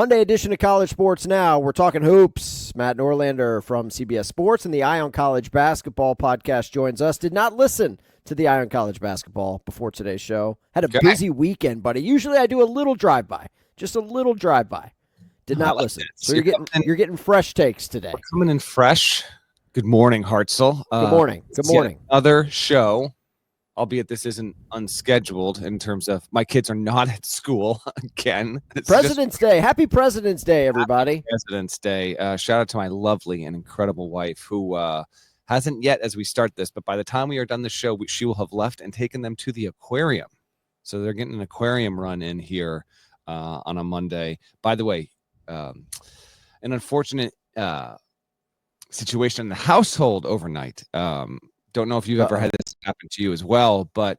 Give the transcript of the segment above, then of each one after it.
Monday edition of College Sports Now. We're talking hoops. Matt Norlander from CBS Sports and the Eye on College Basketball podcast joins us. Did not listen to the Eye on College Basketball before today's show. Had a busy weekend, buddy. Usually I do a little drive-by, just a little drive-by. Did not listen. So you're getting fresh takes today. We're coming in fresh. Good morning, Hartzell. Good morning. Good morning. Another show, albeit this isn't unscheduled in terms of my kids are not at school again. President's Day. Happy President's Day, everybody. Happy President's Day. Shout out to my lovely and incredible wife who hasn't yet as we start this, but by the time we are done the show, she will have left and taken them to the aquarium. So they're getting an aquarium run in here on a Monday. By the way, an unfortunate situation in the household overnight. Don't know if you've ever had this happen to you as well, but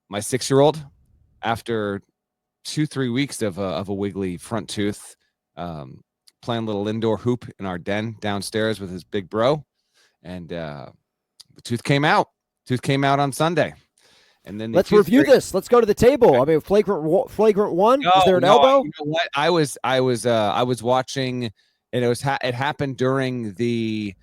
my 6-year-old, after 2-3 weeks of a wiggly front tooth, playing a little indoor hoop in our den downstairs with his big bro, and the tooth came out. Tooth came out on Sunday, and then let's review this. Let's go to the table. Okay. I mean, flagrant one. Is there an elbow? You know what? I was watching, and it happened during the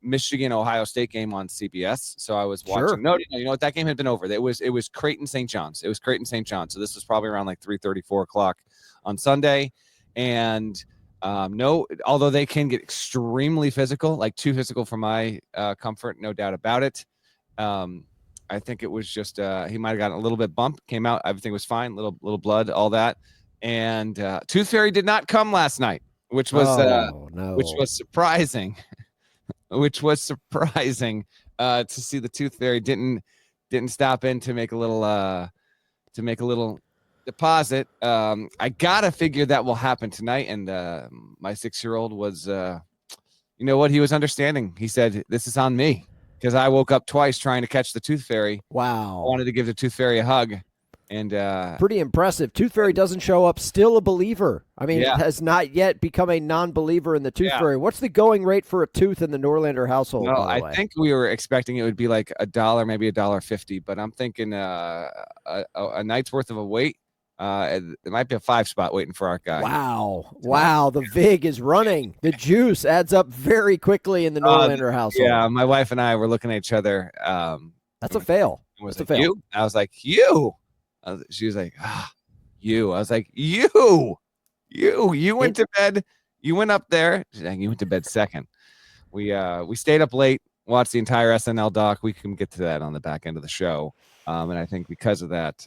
Michigan-Ohio State game on CBS. So I was watching. Sure. No, you know what? That game had been over. It was Creighton St. John's. It was Creighton St. John's. So this was probably around like 3:30, 4 o'clock on Sunday. And although they can get extremely physical, like too physical for my comfort, no doubt about it. I think it was just he might have gotten a little bit bumped. Came out, everything was fine. Little blood, all that. And Tooth Fairy did not come last night, which was surprising. Which was surprising to see the Tooth Fairy didn't stop in to make a little deposit. I gotta figure that will happen tonight. And my 6-year-old was, you know what? He was understanding. He said, "This is on me," because I woke up twice trying to catch the Tooth Fairy. Wow! I wanted to give the Tooth Fairy a hug. And pretty impressive. Tooth Fairy doesn't show up, still a believer. I mean, has not yet become a non-believer in the Tooth Fairy. What's the going rate for a tooth in the Norlander household? Well, I think we were expecting it would be like $1, maybe $1.50, but I'm thinking a night's worth of a wait. It might be a 5-spot waiting for our guy. Wow. The VIG is running. The juice adds up very quickly in the Norlander household. Yeah, my wife and I were looking at each other. That's a fail. That's a fail. You? I was like, you. She was like, you. I was like, you went to bed. You went up there. She's like, you went to bed second. We stayed up late, watched the entire SNL doc. We can get to that on the back end of the show. And I think because of that,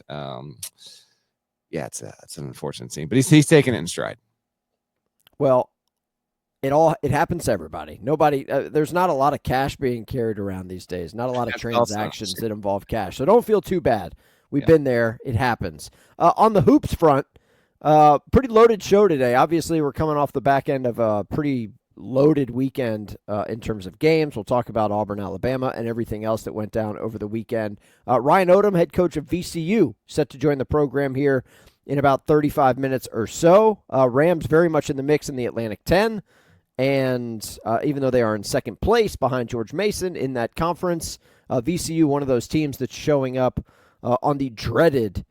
it's an unfortunate scene, but he's taking it in stride. Well, it happens to everybody. Nobody, there's not a lot of cash being carried around these days. Not a lot of transactions that involve cash. So don't feel too bad. We've been there. It happens. On the hoops front, pretty loaded show today. Obviously, we're coming off the back end of a pretty loaded weekend in terms of games. We'll talk about Auburn, Alabama, and everything else that went down over the weekend. Ryan Odom, head coach of VCU, set to join the program here in about 35 minutes or so. Rams very much in the mix in the Atlantic 10. And even though they are in second place behind George Mason in that conference, VCU, one of those teams that's showing up on the dreaded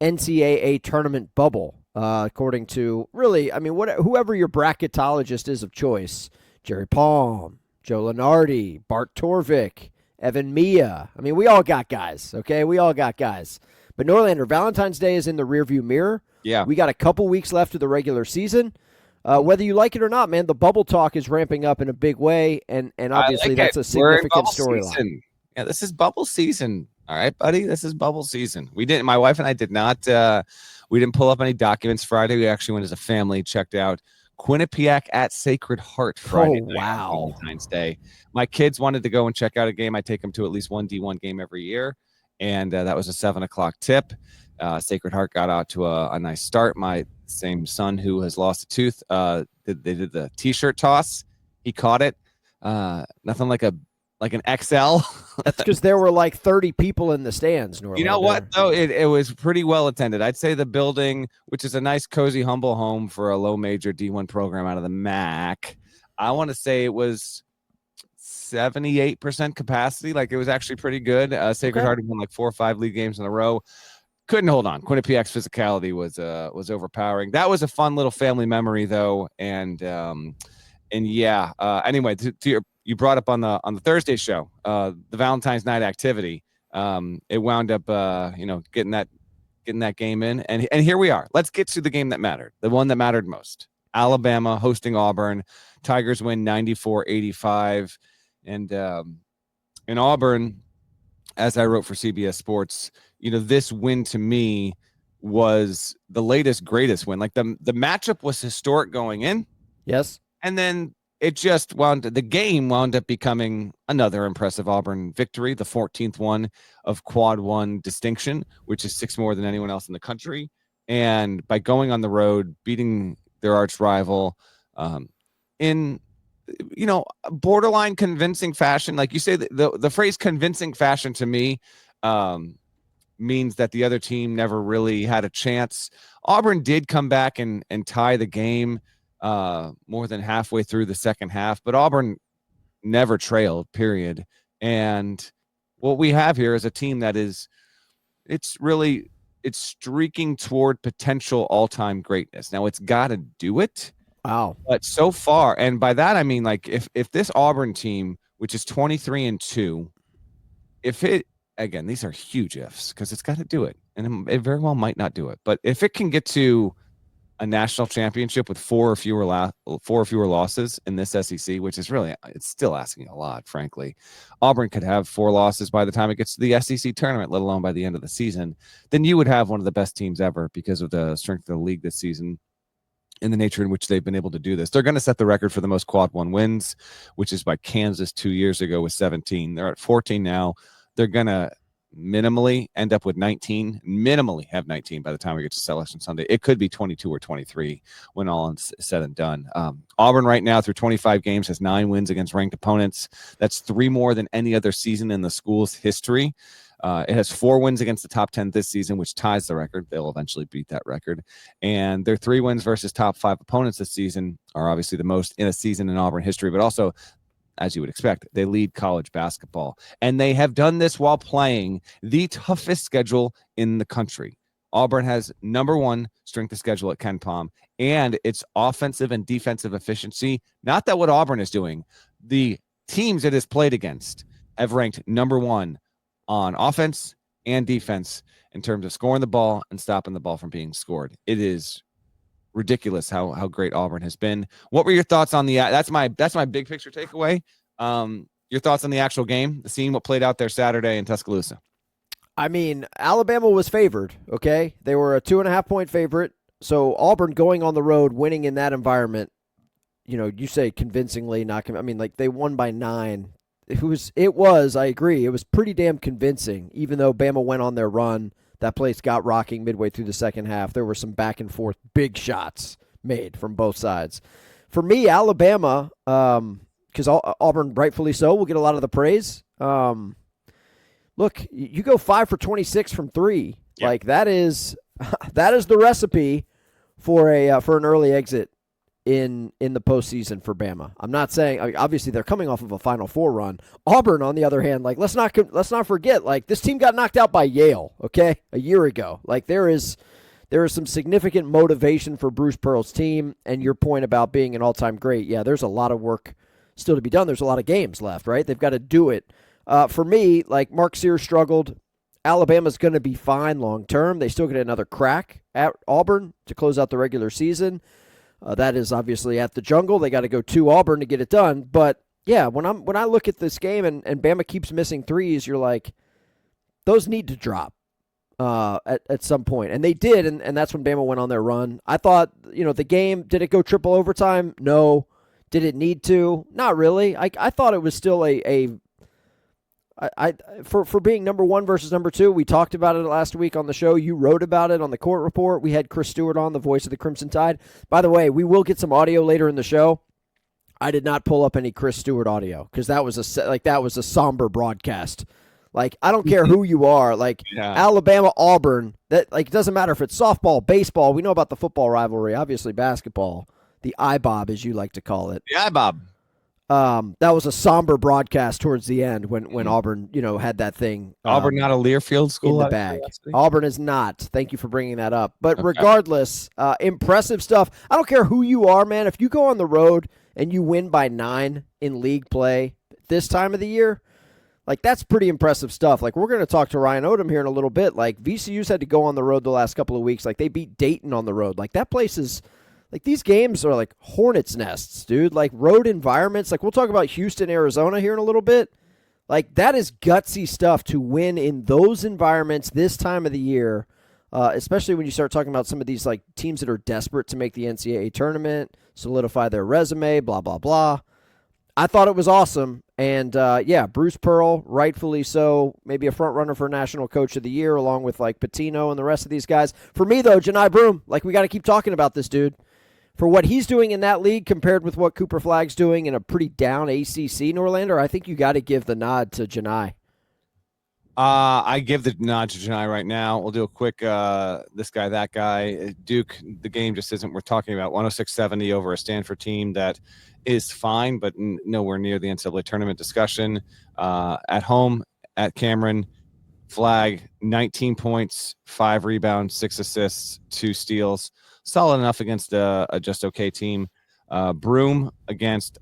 NCAA tournament bubble, according to whoever your bracketologist is of choice, Jerry Palm, Joe Lunardi, Bart Torvik, Evan Mia. I mean, we all got guys, okay? We all got guys. But Norlander, Valentine's Day is in the rearview mirror. Yeah. We got a couple weeks left of the regular season. Whether you like it or not, man, the bubble talk is ramping up in a big way, and obviously that's a significant storyline. Yeah, this is bubble season. All right, buddy, this is bubble season. My wife and I did not, we didn't pull up any documents Friday. We actually went as a family, checked out Quinnipiac at Sacred Heart Friday night, Valentine's Day. My kids wanted to go and check out a game. I take them to at least one D1 game every year, and that was a 7 o'clock tip. Sacred Heart got out to a nice start. My same son who has lost a tooth, they did the T-shirt toss. He caught it. Nothing like an XL. That's because there were like 30 people in the stands. Norlander. You know what, though? It was pretty well attended. I'd say the building, which is a nice, cozy, humble home for a low major D1 program out of the MAC, I want to say it was 78% capacity. Like, it was actually pretty good. Sacred Heart had won like 4 or 5 league games in a row. couldn't hold on. Quinnipiac's physicality was overpowering. That was a fun little family memory, though, and yeah. Anyway, you brought up on the Thursday show, the Valentine's night activity. It wound up, getting that game in, and here we are. Let's get to the game that mattered, the one that mattered most. Alabama hosting Auburn. Tigers win 94-85, and in Auburn, as I wrote for CBS Sports, this win to me was the latest greatest win. Like the matchup was historic going in. Yes. And then the game wound up becoming another impressive Auburn victory, the 14th one of Quad 1 distinction, which is 6 more than anyone else in the country. And by going on the road, beating their arch rival in borderline convincing fashion. Like you say, the phrase convincing fashion to me means that the other team never really had a chance. Auburn did come back and tie the game more than halfway through the second half, but Auburn never trailed, period. And what we have here is a team that it's streaking toward potential all-time greatness. Now it's got to do it. Wow. But so far, and by that I mean, like, if this Auburn team, which is 23-2, again, these are huge ifs because it's got to do it, and it very well might not do it. But if it can get to a national championship with 4 or fewer losses in this SEC, which is really, it's still asking a lot, frankly. Auburn could have 4 losses by the time it gets to the SEC tournament, let alone by the end of the season. Then you would have one of the best teams ever because of the strength of the league this season and the nature in which they've been able to do this. They're going to set the record for the most Quad 1 wins, which is by Kansas 2 years ago with 17. They're at 14 now. They're going to minimally end up with 19, minimally have 19 by the time we get to Selection Sunday. It could be 22 or 23 when all is said and done. Auburn right now through 25 games has 9 wins against ranked opponents. That's 3 more than any other season in the school's history. It has 4 wins against the top 10 this season, which ties the record. They'll eventually beat that record. And their 3 wins versus top 5 opponents this season are obviously the most in a season in Auburn history, but also, as you would expect, they lead college basketball. And they have done this while playing the toughest schedule in the country. Auburn has number 1 strength of schedule at KenPom, and its offensive and defensive efficiency, not that what Auburn is doing, the teams it has played against have ranked number 1 on offense and defense in terms of scoring the ball and stopping the ball from being scored. It is ridiculous how great Auburn has been. What were your thoughts on that's my big picture takeaway. Your thoughts on the actual game, seeing what played out there Saturday in Tuscaloosa? I mean, Alabama was favored, okay? They were a 2.5-point favorite. So Auburn going on the road, winning in that environment, you say convincingly, they won by 9. I agree. It was pretty damn convincing, even though Bama went on their run. That place got rocking midway through the second half. There were some back and forth big shots made from both sides. For me, Alabama, because Auburn, rightfully so, will get a lot of the praise. Look, you go 5 for 26 from 3. Yep. Like that is the recipe for an early exit in the postseason for Bama. I'm not saying, obviously they're coming off of a Final Four run. Auburn, on the other hand, like let's not forget, like this team got knocked out by Yale, okay, a year ago. Like there is some significant motivation for Bruce Pearl's team, and your point about being an all-time great, yeah, there's a lot of work still to be done. There's a lot of games left, right? They've got to do it. For me, like Mark Sears struggled. Alabama's going to be fine long term. They still get another crack at Auburn to close out the regular season. That is obviously at the Jungle. They got to go to Auburn to get it done. But yeah, when I look at this game and Bama keeps missing threes, you're like, those need to drop at some point. And they did, and that's when Bama went on their run. I thought, the game, did it go triple overtime? No. Did it need to? Not really. I thought it was still for being number 1 versus number 2, we talked about it last week on the show. You wrote about it on the Court Report. We had Chris Stewart on, the voice of the Crimson Tide. By the way, we will get some audio later in the show. I did not pull up any Chris Stewart audio because that was a somber broadcast. Like, I don't care who you are. Like, yeah. Alabama, Auburn, that like it doesn't matter if it's softball, baseball. We know about the football rivalry. Obviously, basketball, the IBOB, as you like to call it. The IBOB. That was a somber broadcast towards the end when Auburn, had that thing. Auburn not a Learfield school in the bag. Auburn is not. Thank you for bringing that up. But regardless, impressive stuff. I don't care who you are, man. If you go on the road and you win by 9 in league play this time of the year, like, that's pretty impressive stuff. Like, we're going to talk to Ryan Odom here in a little bit. Like, VCU's had to go on the road the last couple of weeks. Like, they beat Dayton on the road. Like, that place is, like, these games are like hornet's nests, dude. Like, road environments. Like, we'll talk about Houston, Arizona here in a little bit. Like, that is gutsy stuff to win in those environments this time of the year, especially when you start talking about some of these, like, teams that are desperate to make the NCAA tournament, solidify their resume, blah, blah, blah. I thought it was awesome. And, Bruce Pearl, rightfully so, maybe a front runner for National Coach of the Year, along with, like, Patino and the rest of these guys. For me, though, Janai Broome, like, we got to keep talking about this dude. For what he's doing in that league compared with what Cooper Flagg's doing in a pretty down ACC, Norlander, I think you got to give the nod to Janai. I give the nod to Janai right now. We'll do a quick this guy, that guy. Duke, the game just isn't worth talking about. 106-70 over a Stanford team that is fine, but nowhere near the NCAA tournament discussion. At home, at Cameron, Flagg, 19 points, 5 rebounds, 6 assists, 2 steals. Solid enough against a just okay team. Broome against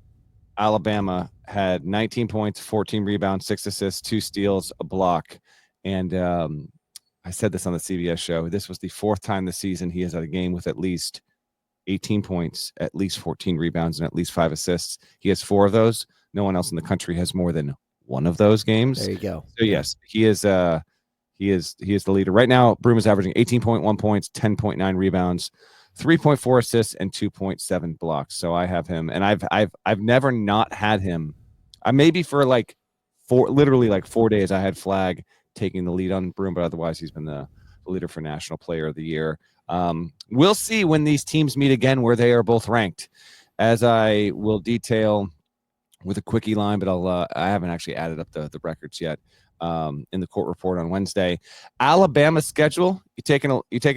Alabama had 19 points, 14 rebounds, 6 assists, 2 steals, a block. And I said this on the CBS show. This was the 4th time this season he has had a game with at least 18 points, at least 14 rebounds, and at least 5 assists. He has 4 of those. No one else in the country has more than 1 of those games. There you go. So yes, he is the leader right now. Broome is averaging 18.1 points, 10.9 rebounds, 3.4 assists, and 2.7 blocks. So I have him, and I've never not had him. I maybe for like 4 days I had Flagg taking the lead on Broome, but otherwise he's been the leader for National Player of the Year. We'll see when these teams meet again where they are both ranked, as I will detail with a quickie line, but I haven't actually added up the records yet. In the court report on Wednesday, Alabama's schedule. You taking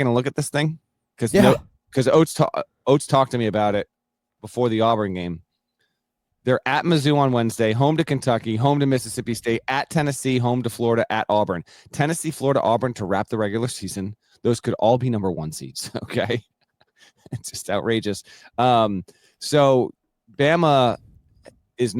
a look at this thing? Because Oates talked to me about it before the Auburn game. They're at Mizzou on Wednesday, home to Kentucky, home to Mississippi State, at Tennessee, home to Florida, at Auburn. Tennessee, Florida, Auburn to wrap the regular season. Those could all be number 1 seeds. Okay, it's just outrageous. So Bama is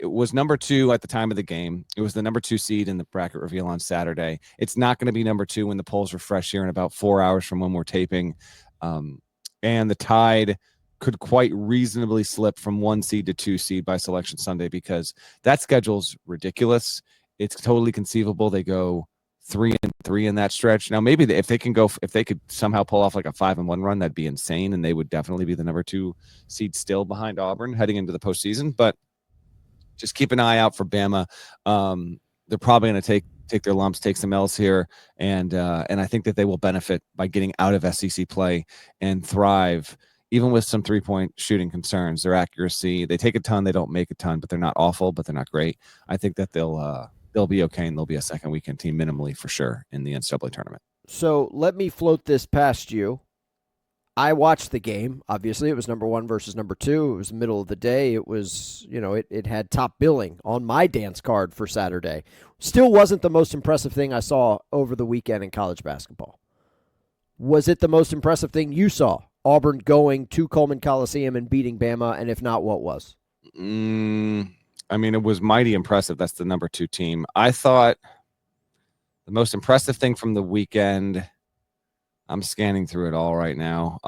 was number 2 at the time of the game. It was the number 2 seed in the bracket reveal on Saturday. It's not going to be number 2 when the polls refresh here in about 4 hours from when we're taping. And the Tide could quite reasonably slip from 1 seed to 2 seed by Selection Sunday, because that schedule's ridiculous. It's totally conceivable they go 3-3 in that stretch. Now, maybe if they could somehow pull off like a 5-1 run, that'd be insane, and they would definitely be the number 2 seed still behind Auburn heading into the postseason. But just keep an eye out for Bama. They're probably going to take their lumps, take some L's here, and I think that they will benefit by getting out of SEC play and thrive, even with some 3-point shooting concerns. Their accuracy, they take a ton, they don't make a ton, but they're not awful, but they're not great. I think that they'll be okay, and they'll be a second weekend team minimally for sure in the NCAA tournament. So let me float this past you. I watched the game. Obviously, it was number 1 versus number 2. It was the middle of the day. It was, it had top billing on my dance card for Saturday. Still wasn't the most impressive thing I saw over the weekend in college basketball. Was it the most impressive thing you saw? Auburn going to Coleman Coliseum and beating Bama, and if not, what was? I mean, it was mighty impressive. That's the number 2 team. I thought the most impressive thing from the weekend, I'm scanning through it all right now.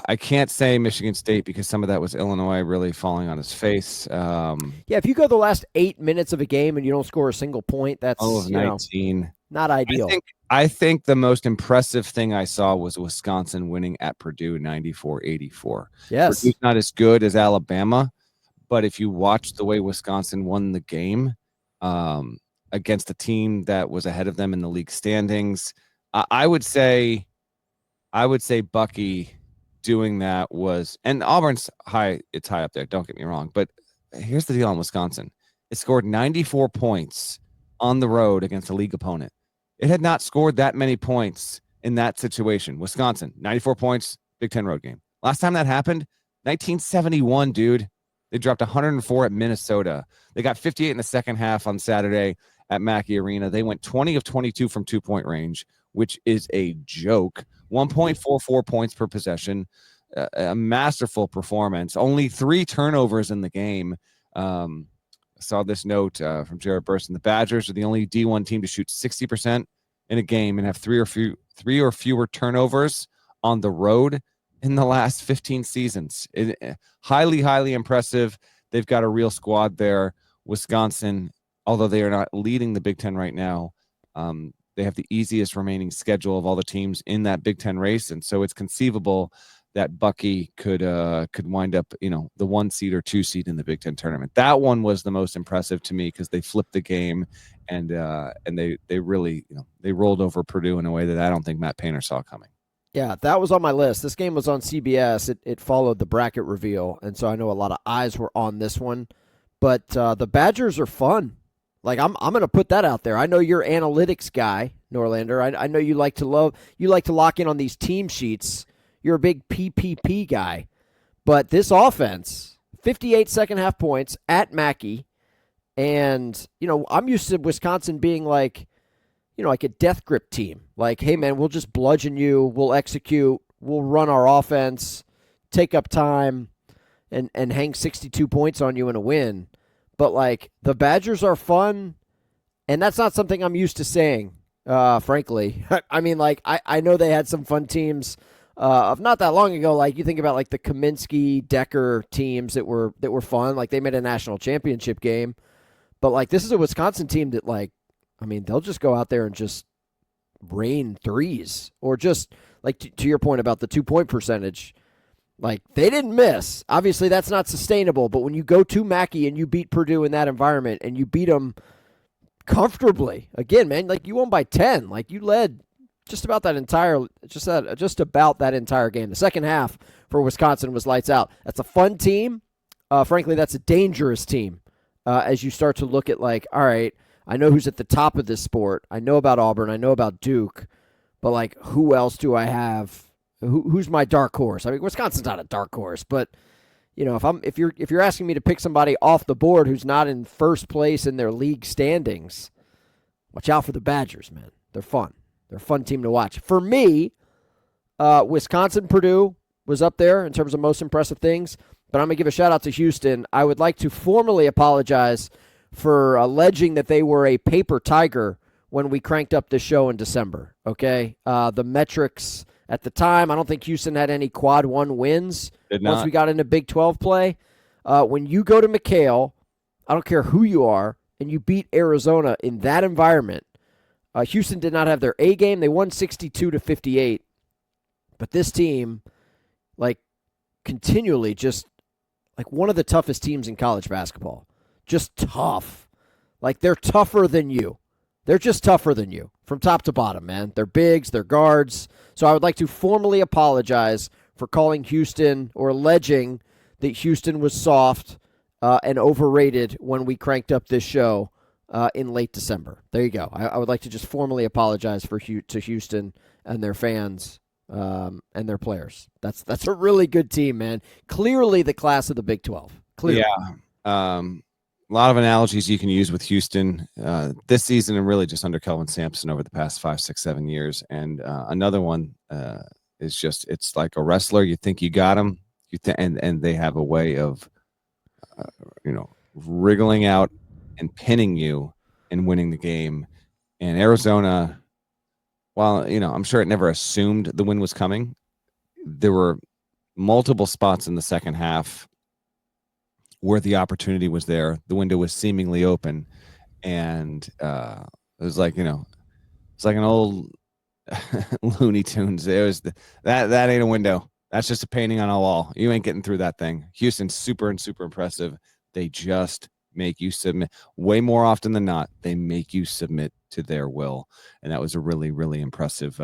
I can't say Michigan State because some of that was Illinois really falling on his face. If you go the last 8 minutes of a game and you don't score a single point, that's 19. Not ideal. I think the most impressive thing I saw was Wisconsin winning at Purdue 94-84. Yes. Purdue's not as good as Alabama, but if you watch the way Wisconsin won the game against a team that was ahead of them in the league standings, I would say Bucky doing that was, and Auburn's high, it's high up there, don't get me wrong, but here's the deal on Wisconsin. It scored 94 points on the road against a league opponent. It had not scored that many points in that situation. Wisconsin, 94 points, Big Ten road game. Last time that happened, 1971, dude. They dropped 104 at Minnesota. They got 58 in the second half on Saturday at Mackey Arena. They went 20 of 22 from 2-point range, which is a joke. 1.44 points per possession. A masterful performance. Only 3 turnovers in the game. I saw this note from Jared Burson. The Badgers are the only D1 team to shoot 60% in a game and have 3 or fewer turnovers on the road in the last 15 seasons. Highly, highly impressive. They've got a real squad there. Wisconsin, although they are not leading the Big Ten right now, they have the easiest remaining schedule of all the teams in that Big Ten race, and so it's conceivable that Bucky could wind up, the 1 seed or 2 seed in the Big Ten tournament. That one was the most impressive to me because they flipped the game and they really, they rolled over Purdue in a way that I don't think Matt Painter saw coming. Yeah, that was on my list. This game was on CBS. It followed the bracket reveal, and so I know a lot of eyes were on this one. But the Badgers are fun. Like I'm going to put that out there. I know you're analytics guy, Norlander. I know you like to lock in on these team sheets. You're a big PPP guy. But this offense, 58 second half points at Mackey, and I'm used to Wisconsin being like a death grip team. Like, hey, man, we'll just bludgeon you. We'll execute. We'll run our offense, take up time, and hang 62 points on you in a win. But, like, the Badgers are fun, and that's not something I'm used to saying, frankly. I mean, like, I know they had some fun teams of not that long ago. Like, you think about, like, the Kaminsky, Decker teams that were fun. Like, they made a national championship game. But, like, this is a Wisconsin team that, like, I mean, they'll just go out there and just rain threes, or just like to your point about the 2-point percentage. Like, they didn't miss. Obviously, that's not sustainable. But when you go to Mackey and you beat Purdue in that environment and you beat them comfortably, again, man, like you won by 10. Like you led just about that entire game. The second half for Wisconsin was lights out. That's a fun team. Frankly, that's a dangerous team as you start to look at like, all right, I know who's at the top of this sport. I know about Auburn. I know about Duke. But, like, who else do I have? Who's my dark horse? I mean, Wisconsin's not a dark horse, but, if you're asking me to pick somebody off the board who's not in first place in their league standings, watch out for the Badgers, man. They're fun. They're a fun team to watch. For me, Wisconsin-Purdue was up there in terms of most impressive things, but I'm going to give a shout-out to Houston. I would like to formally apologize for alleging that they were a paper tiger when we cranked up this show in December, okay? The metrics at the time, I don't think Houston had any quad 1 wins once we got into Big 12 play. When you go to McHale, I don't care who you are, and you beat Arizona in that environment, Houston did not have their A game. They won 62-58. But this team, like, continually just, like, one of the toughest teams in college basketball. Just tough. Like, they're tougher than you. They're just tougher than you from top to bottom, man. They're bigs, they're guards. So I would like to formally apologize for calling Houston or alleging that Houston was soft and overrated when we cranked up this show in late December. There you go. I would like to just formally apologize to Houston and their fans and their players. That's a really good team, man. Clearly the class of the Big 12. Clearly. Yeah. A lot of analogies you can use with Houston this season and really just under Kelvin Sampson over the past 5, 6, 7 years. And another one is just, it's like a wrestler. You think you got him, and they have a way of, wriggling out and pinning you and winning the game. And Arizona, while, I'm sure it never assumed the win was coming, there were multiple spots in the second half where the opportunity was there, the window was seemingly open, and it was like it's like an old Looney Tunes. It was that ain't a window. That's just a painting on a wall. You ain't getting through that thing. Houston's super impressive. They just make you submit way more often than not. They make you submit to their will, and that was a really, really impressive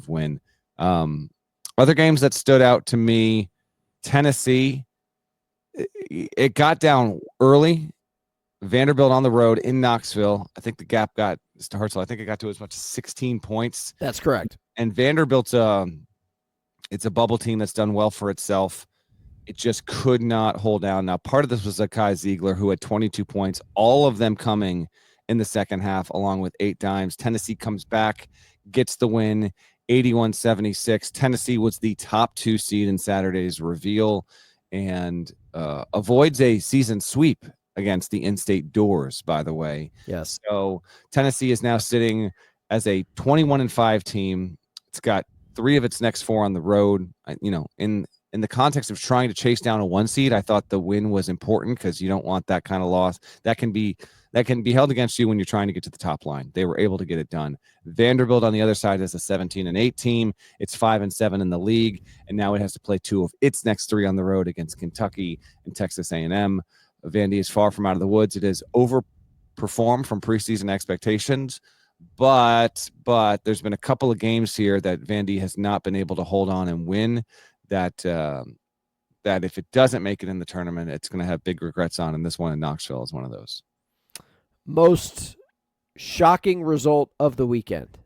win. Other games that stood out to me, Tennessee. It got down early. Vanderbilt on the road in Knoxville. I think the gap got to Hartzell. I think it got to as much as 16 points. That's correct. And Vanderbilt's it's a bubble team that's done well for itself. it just could not hold down. Now, part of this was Kai Ziegler, who had 22 points, all of them coming in the second half, along with 8 dimes. Tennessee comes back, gets the win, 81-76. Tennessee was the top 2 seed in Saturday's reveal and avoids a season sweep against the in-state Doors, by the way. Yes. So Tennessee is now sitting as a 21-5 team. It's got 3 of its next 4 on the road. In the context of trying to chase down a 1 seed, I thought the win was important because you don't want that kind of loss. That can be held against you when you're trying to get to the top line. They were able to get it done. Vanderbilt on the other side is a 17-8 team. It's 5-7 in the league, and now it has to play 2 of its next 3 on the road against Kentucky and Texas A&M. Vandy is far from out of the woods. It has overperformed from preseason expectations, but there's been a couple of games here that Vandy has not been able to hold on and win. That if it doesn't make it in the tournament, it's going to have big regrets on, and this one in Knoxville is one of those. Most shocking result of the weekend,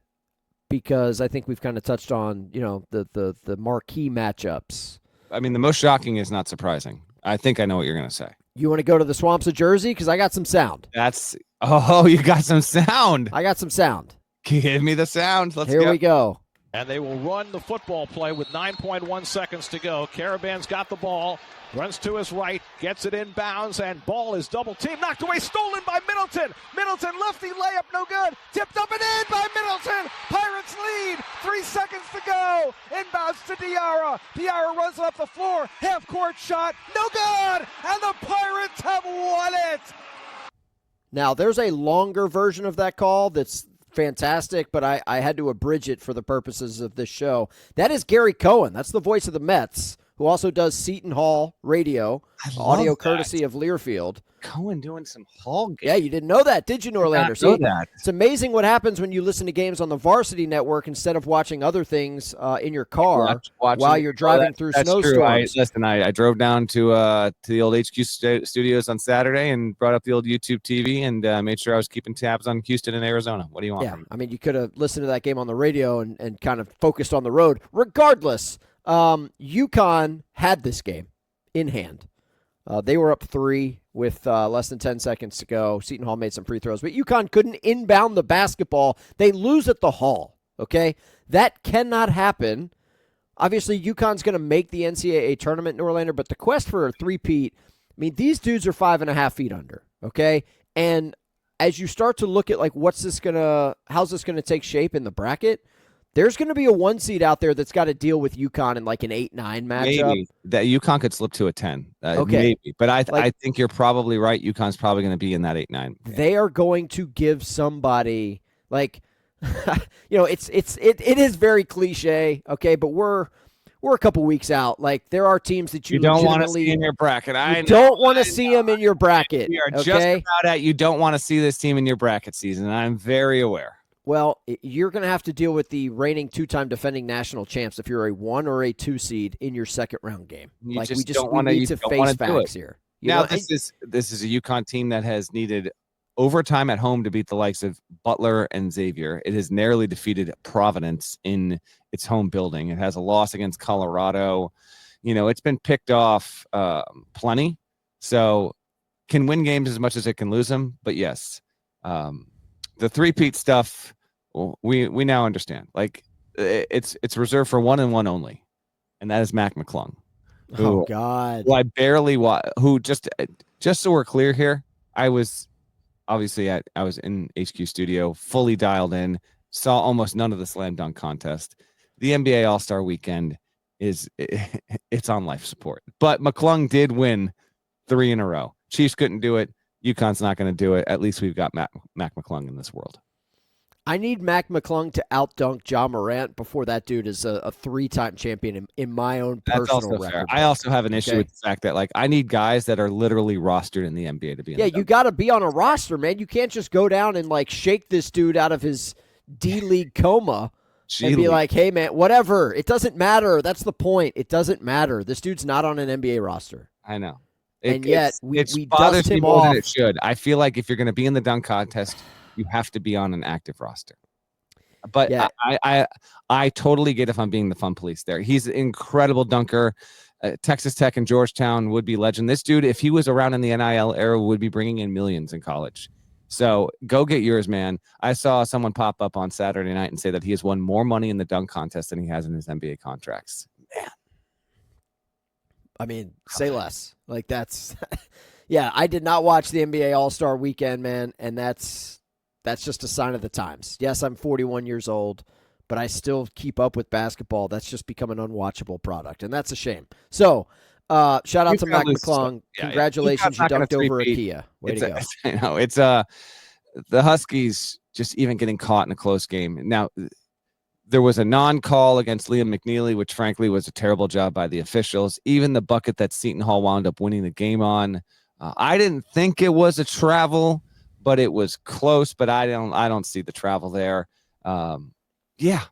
because I think we've kind of touched on, the marquee matchups. I mean, the most shocking is not surprising. I think I know what you're going to say. You want to go to the swamps of Jersey? Because I got some sound. You got some sound. I got some sound. Give me the sound. Here we go. And they will run the football play with 9.1 seconds to go. Caravan's got the ball, runs to his right, gets it inbounds, and ball is double teamed, knocked away, stolen by Middleton. Middleton, lefty layup, no good. Tipped up and in by Middleton. Pirates lead, 3 seconds to go. Inbounds to Diarra. Diarra runs off the floor, half-court shot, no good. And the Pirates have won it. Now, there's a longer version of that call that's fantastic, but I had to abridge it for the purposes of this show. That is Gary Cohen. That's the voice of the Mets, who also does Seton Hall radio, audio courtesy of Learfield. Cohen doing some Hall games. Yeah, you didn't know that, did you, Norlander? I know that. It's amazing what happens when you listen to games on the Varsity Network instead of watching other things in your car while you're driving through snowstorms. I drove down to the old HQ studios on Saturday and brought up the old YouTube TV and made sure I was keeping tabs on Houston and Arizona. What do you want from me? I mean, you could have listened to that game on the radio and kind of focused on the road. Regardless, UConn had this game in hand. They were up 3 with less than 10 seconds to go. Seton Hall made some free throws, but UConn couldn't inbound the basketball. They lose at the Hall, okay? That cannot happen. Obviously, UConn's going to make the NCAA tournament, Norlander, but the quest for a three-peat, I mean, these dudes are 5.5 feet under, okay? And as you start to look at, like, how's this going to take shape in the bracket, there's going to be a 1 seed out there that's got to deal with UConn in like an 8-9 matchup. Maybe that UConn could slip to a 10. Okay, maybe. But I think you're probably right. UConn's probably going to be in that 8-9. They are going to give somebody like, it is very cliche. Okay, but we're a couple weeks out. Like, there are teams that you don't want to see in your bracket. You don't want to see them in your bracket. We are just about at you don't want to see this team in your bracket season. I'm very aware. Well, you're going to have to deal with the reigning 2-time defending national champs if you're a 1 or a 2 seed in your second round game. We need to face facts here. This is a UConn team that has needed overtime at home to beat the likes of Butler and Xavier. It has narrowly defeated Providence in its home building. It has a loss against Colorado. It's been picked off plenty. So can win games as much as it can lose them. But yes, the three-peat stuff, we now understand. Like, it's reserved for 1 and 1 only, and that is Mac McClung. Oh God! Who I barely who just so we're clear here, I was in HQ studio, fully dialed in, saw almost none of the slam dunk contest. The NBA All-Star Weekend it's on life support, but McClung did win 3 in a row. Chiefs couldn't do it. UConn's not going to do it. At least we've got Mac McClung in this world. I need Mac McClung to outdunk Ja Morant before that dude is a 3-time champion in my own personal record. Fair. I also have an issue with the fact that, like, I need guys that are literally rostered in the NBA to be in the you got to be on a roster, man. You can't just go down and, like, shake this dude out of his D-League coma and be like, hey, man, whatever. It doesn't matter. That's the point. It doesn't matter. This dude's not on an NBA roster. I know. And yet we dust him off. It should. I feel like if you're going to be in the dunk contest, you have to be on an active roster. But I totally get if I'm being the fun police there. He's an incredible dunker. Texas Tech and Georgetown would be legend. This dude, if he was around in the NIL era, would be bringing in millions in college. So go get yours, man. I saw someone pop up on Saturday night and say that he has won more money in the dunk contest than he has in his NBA contracts. Man. I mean, say less. Like that's, yeah, I did not watch the NBA All-Star Weekend, man, and that's just a sign of the times. Yes, I'm 41 years old, but I still keep up with basketball. That's just become an unwatchut product, and that's a shame. So, shout out to Mac McClung. Congratulations, you dunked over a Kia. Way to go. I know. It's the Huskies just even getting caught in a close game. Now, there was a non-call against Liam McNeely, which frankly was a terrible job by the officials. Even the bucket that Seton Hall wound up winning the game on, I didn't think it was a travel, but it was close. But I don't see the travel there. Yeah,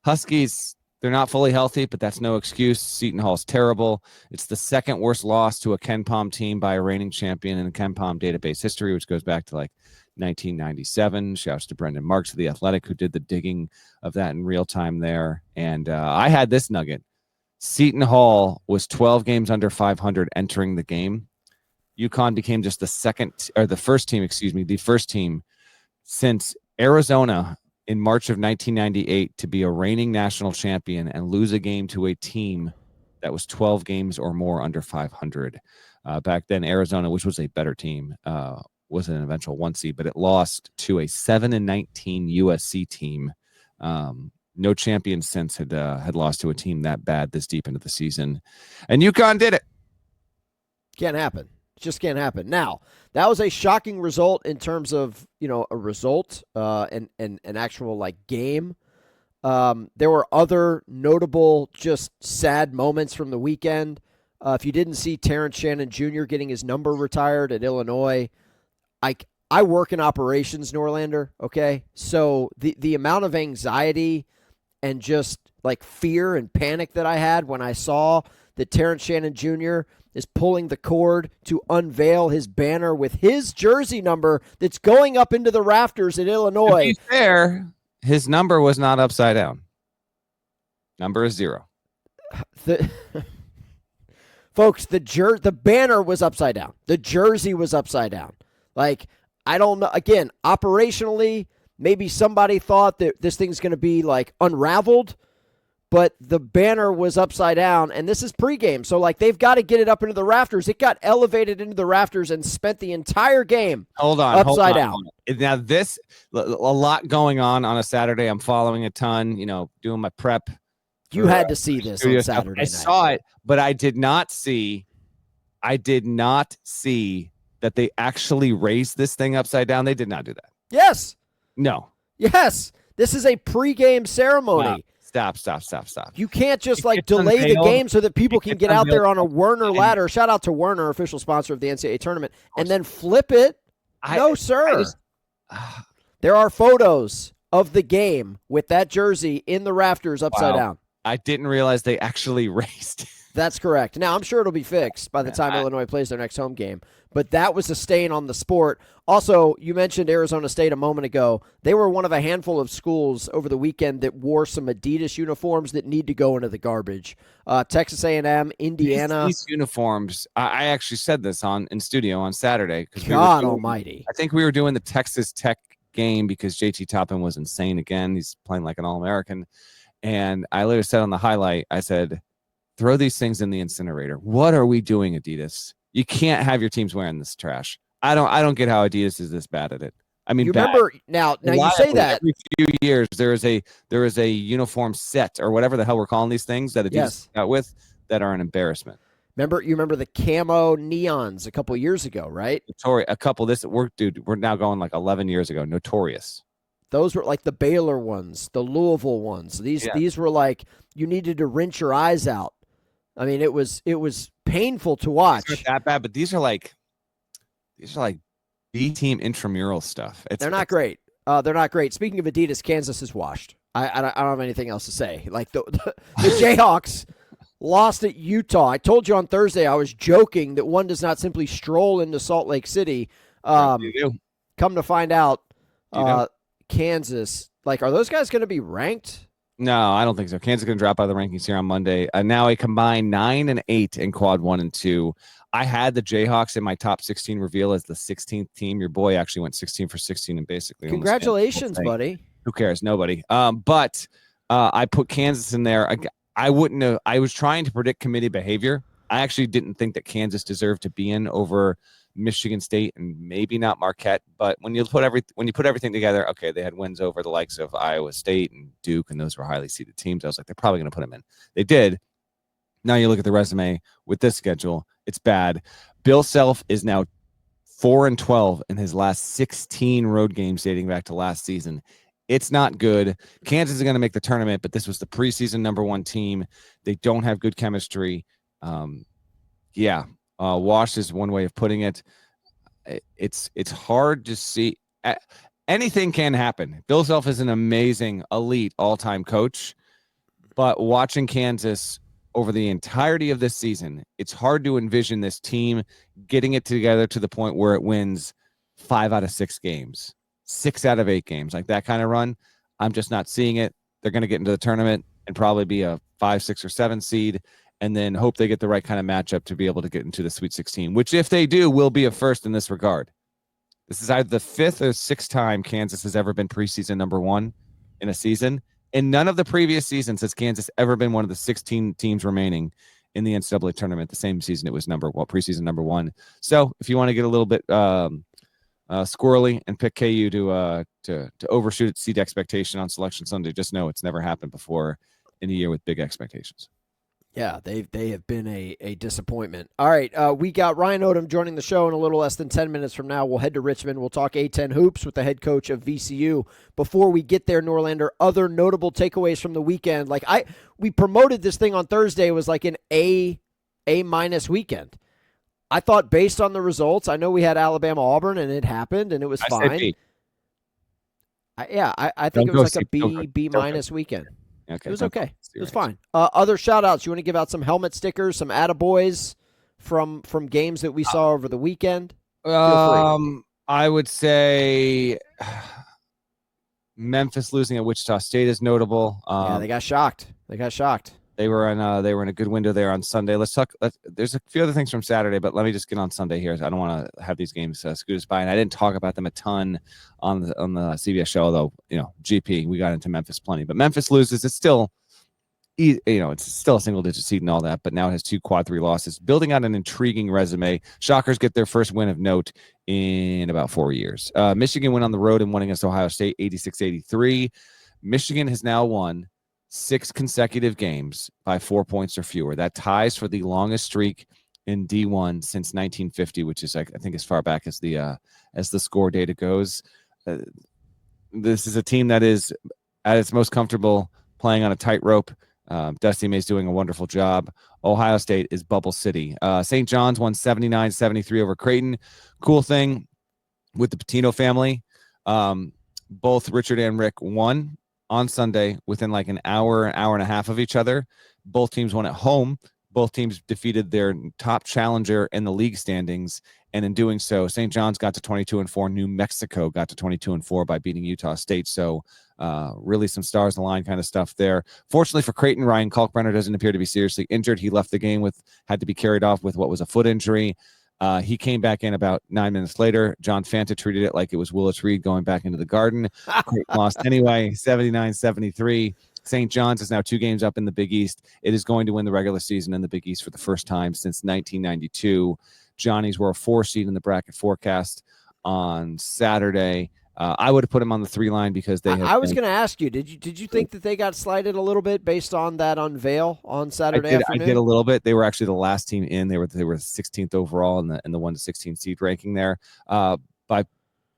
Huskies, they're not fully healthy, but that's no excuse. Seton Hall's terrible. It's the second worst loss to a KenPom team by a reigning champion in the KenPom database history, which goes back to like 1997. Shouts to Brendan Marks of The Athletic, who did the digging of that in real time there. And I had this nugget. Seton Hall was 12 games under 500 entering the game. UConn became just the first team since Arizona in March of 1998 to be a reigning national champion and lose a game to a team that was 12 games or more under 500. Back then, Arizona, which was a better team, was an eventual 1 seed, but it lost to a 7-19 USC team. No champion since had lost to a team that bad this deep into the season, and UConn did it. Can't happen. Just can't happen. Now, that was a shocking result in terms of, a result and an actual like game. There were other notable, just sad moments from the weekend. If you didn't see Terrence Shannon Jr. getting his number retired at Illinois, I work in operations, Norlander. Okay, so the amount of anxiety and just like fear and panic that I had when I saw that Terrence Shannon Jr. is pulling the cord to unveil his banner with his jersey number that's going up into the rafters in Illinois. To be fair, his number was not upside down. Number is 0. Folks, the banner was upside down. The jersey was upside down. Like, I don't know. Again, operationally, maybe somebody thought that this thing's going to be like unraveled, but the banner was upside down, and this is pregame. So, like, they've got to get it up into the rafters. It got elevated into the rafters and spent the entire game upside down. Now, a lot going on a Saturday. I'm following a ton, doing my prep. You had to see this on Saturday night. I saw it, but I did not see that they actually raised this thing upside down. They did not do that. Yes. No. Yes. This is a pregame ceremony. Wow. Stop. You can't just delay the game so that people can get out there on a Werner ladder. Shout out to Werner, official sponsor of the NCAA tournament, and then flip it. No, sir. There are photos of the game with that jersey in the rafters upside down. I didn't realize they actually raised. That's correct. Now, I'm sure it'll be fixed by the time Illinois plays their next home game. But that was a stain on the sport. Also, you mentioned Arizona State a moment ago. They were one of a handful of schools over the weekend that wore some Adidas uniforms that need to go into the garbage. Texas A&M, Indiana. These uniforms, I actually said this in studio on Saturday. God almighty. I think we were doing the Texas Tech game because JT Toppin was insane again. He's playing like an All-American. And I literally said on the highlight, I said, throw these things in the incinerator. What are we doing, Adidas? You can't have your teams wearing this trash. I don't get how Adidas is this bad at it. I mean, you remember now you say that every few years there is a uniform set or whatever the hell we're calling these things that Adidas got with that are an embarrassment. You remember the camo neons a couple years ago, right? We're now going like 11 years ago. Notorious. Those were like the Baylor ones, the Louisville ones. These were like you needed to rinse your eyes out. I mean, it was painful to watch. It's not that bad, but these are like B team intramural stuff. They're not great. They're not great. Speaking of Adidas, Kansas is washed. I don't have anything else to say. Like the Jayhawks lost at Utah. I told you on Thursday I was joking that one does not simply stroll into Salt Lake City. Come to find out, Kansas, are those guys going to be ranked? No, I don't think so. Kansas is going to drop out of the rankings here on Monday. Now a combined 9-8 in quad 1 and 2. I had the Jayhawks in my top 16 reveal as the 16th team. Your boy actually went 16 for 16 and basically congratulations, buddy. Who cares? Nobody. But I put Kansas in there. I wouldn't have. I was trying to predict committee behavior. I actually didn't think that Kansas deserved to be in over Michigan State and maybe not Marquette. But when you put everything together, okay, they had wins over the likes of Iowa State and Duke, and those were highly seeded teams. I was like, they're probably going to put them in. They did. Now you look at the resume with this schedule, it's bad. Bill Self is now 4-12 in his last 16 road games dating back to last season. It's not good. Kansas is going to make the tournament, but this was the preseason #1 team. They don't have good chemistry. Wash is one way of putting it. It's hard to see. Anything can happen. Bill Self is an amazing, elite, all-time coach, but watching Kansas over the entirety of this season, it's hard to envision this team getting it together to the point where it wins 5 out of 6 games, 6 out of 8 games, like that kind of run. I'm just not seeing it. They're going to get into the tournament and probably be a 5, 6, or 7 seed, and then hope they get the right kind of matchup to be able to get into the Sweet 16, which if they do, will be a first in this regard. This is either the 5th or 6th time Kansas has ever been preseason #1 in a season. In none of the previous seasons has Kansas ever been one of the 16 teams remaining in the NCAA tournament. The same season it was preseason #1. So if you want to get a little bit squirrely and pick KU to overshoot its seed expectation on Selection Sunday, just know it's never happened before in a year with big expectations. Yeah, they have been a disappointment. All right, we got Ryan Odom joining the show in a little less than 10 minutes from now. We'll head to Richmond. We'll talk A10 hoops with the head coach of VCU. Before we get there, Norlander, other notable takeaways from the weekend. We promoted this thing on Thursday. It was like an A- weekend. I thought based on the results, I know we had Alabama Auburn and it happened and it was fine. I think it was like a B- weekend. Okay, it was okay. It was fine. Other shout-outs. You want to give out some helmet stickers, some attaboys from games that we saw over the weekend? I would say Memphis losing at Wichita State is notable. They got shocked. They were in a good window there on Sunday. Let's talk. There's a few other things from Saturday, but let me just get on Sunday here. I don't want to have these games scoot us by, and I didn't talk about them a ton on the CBS show. Although GP, we got into Memphis plenty, but Memphis loses. It's still, it's still a single-digit seed and all that, but now it has 2 quad 3 losses, building out an intriguing resume. Shockers get their first win of note in about 4 years. Michigan went on the road and won against Ohio State 86-83. Michigan has now won 6 consecutive games by 4 points or fewer. That ties for the longest streak in D1 since 1950, which is I think as far back as the score data goes. This is a team that is at its most comfortable playing on a tightrope. Dusty May's doing a wonderful job. Ohio State is Bubble City. St. John's won 79-73 over Creighton. Cool thing with the Pitino family, both Richard and Rick won on Sunday within like an hour and a half of each other. Both teams won at home. Both teams defeated their top challenger in the league standings. And in doing so, St. John's got to 22-4. New Mexico got to 22-4 by beating Utah State. So really some stars aligned kind of stuff there. Fortunately for Creighton, Ryan Kalkbrenner doesn't appear to be seriously injured. He left the game had to be carried off with what was a foot injury. He came back in about 9 minutes later. John Fanta treated it like it was Willis Reed going back into the Garden. Creighton lost anyway, 79-73. St. John's is now 2 games up in the Big East. It is going to win the regular season in the Big East for the first time since 1992. Johnnies were a 4 seed in the bracket forecast on Saturday. I would have put them on the 3 line because they. I was going to ask you. Did you think that they got slighted a little bit based on that unveil on Saturday afternoon? I did a little bit. They were actually the last team in. They were 16th overall in the 1 to 16 seed ranking there.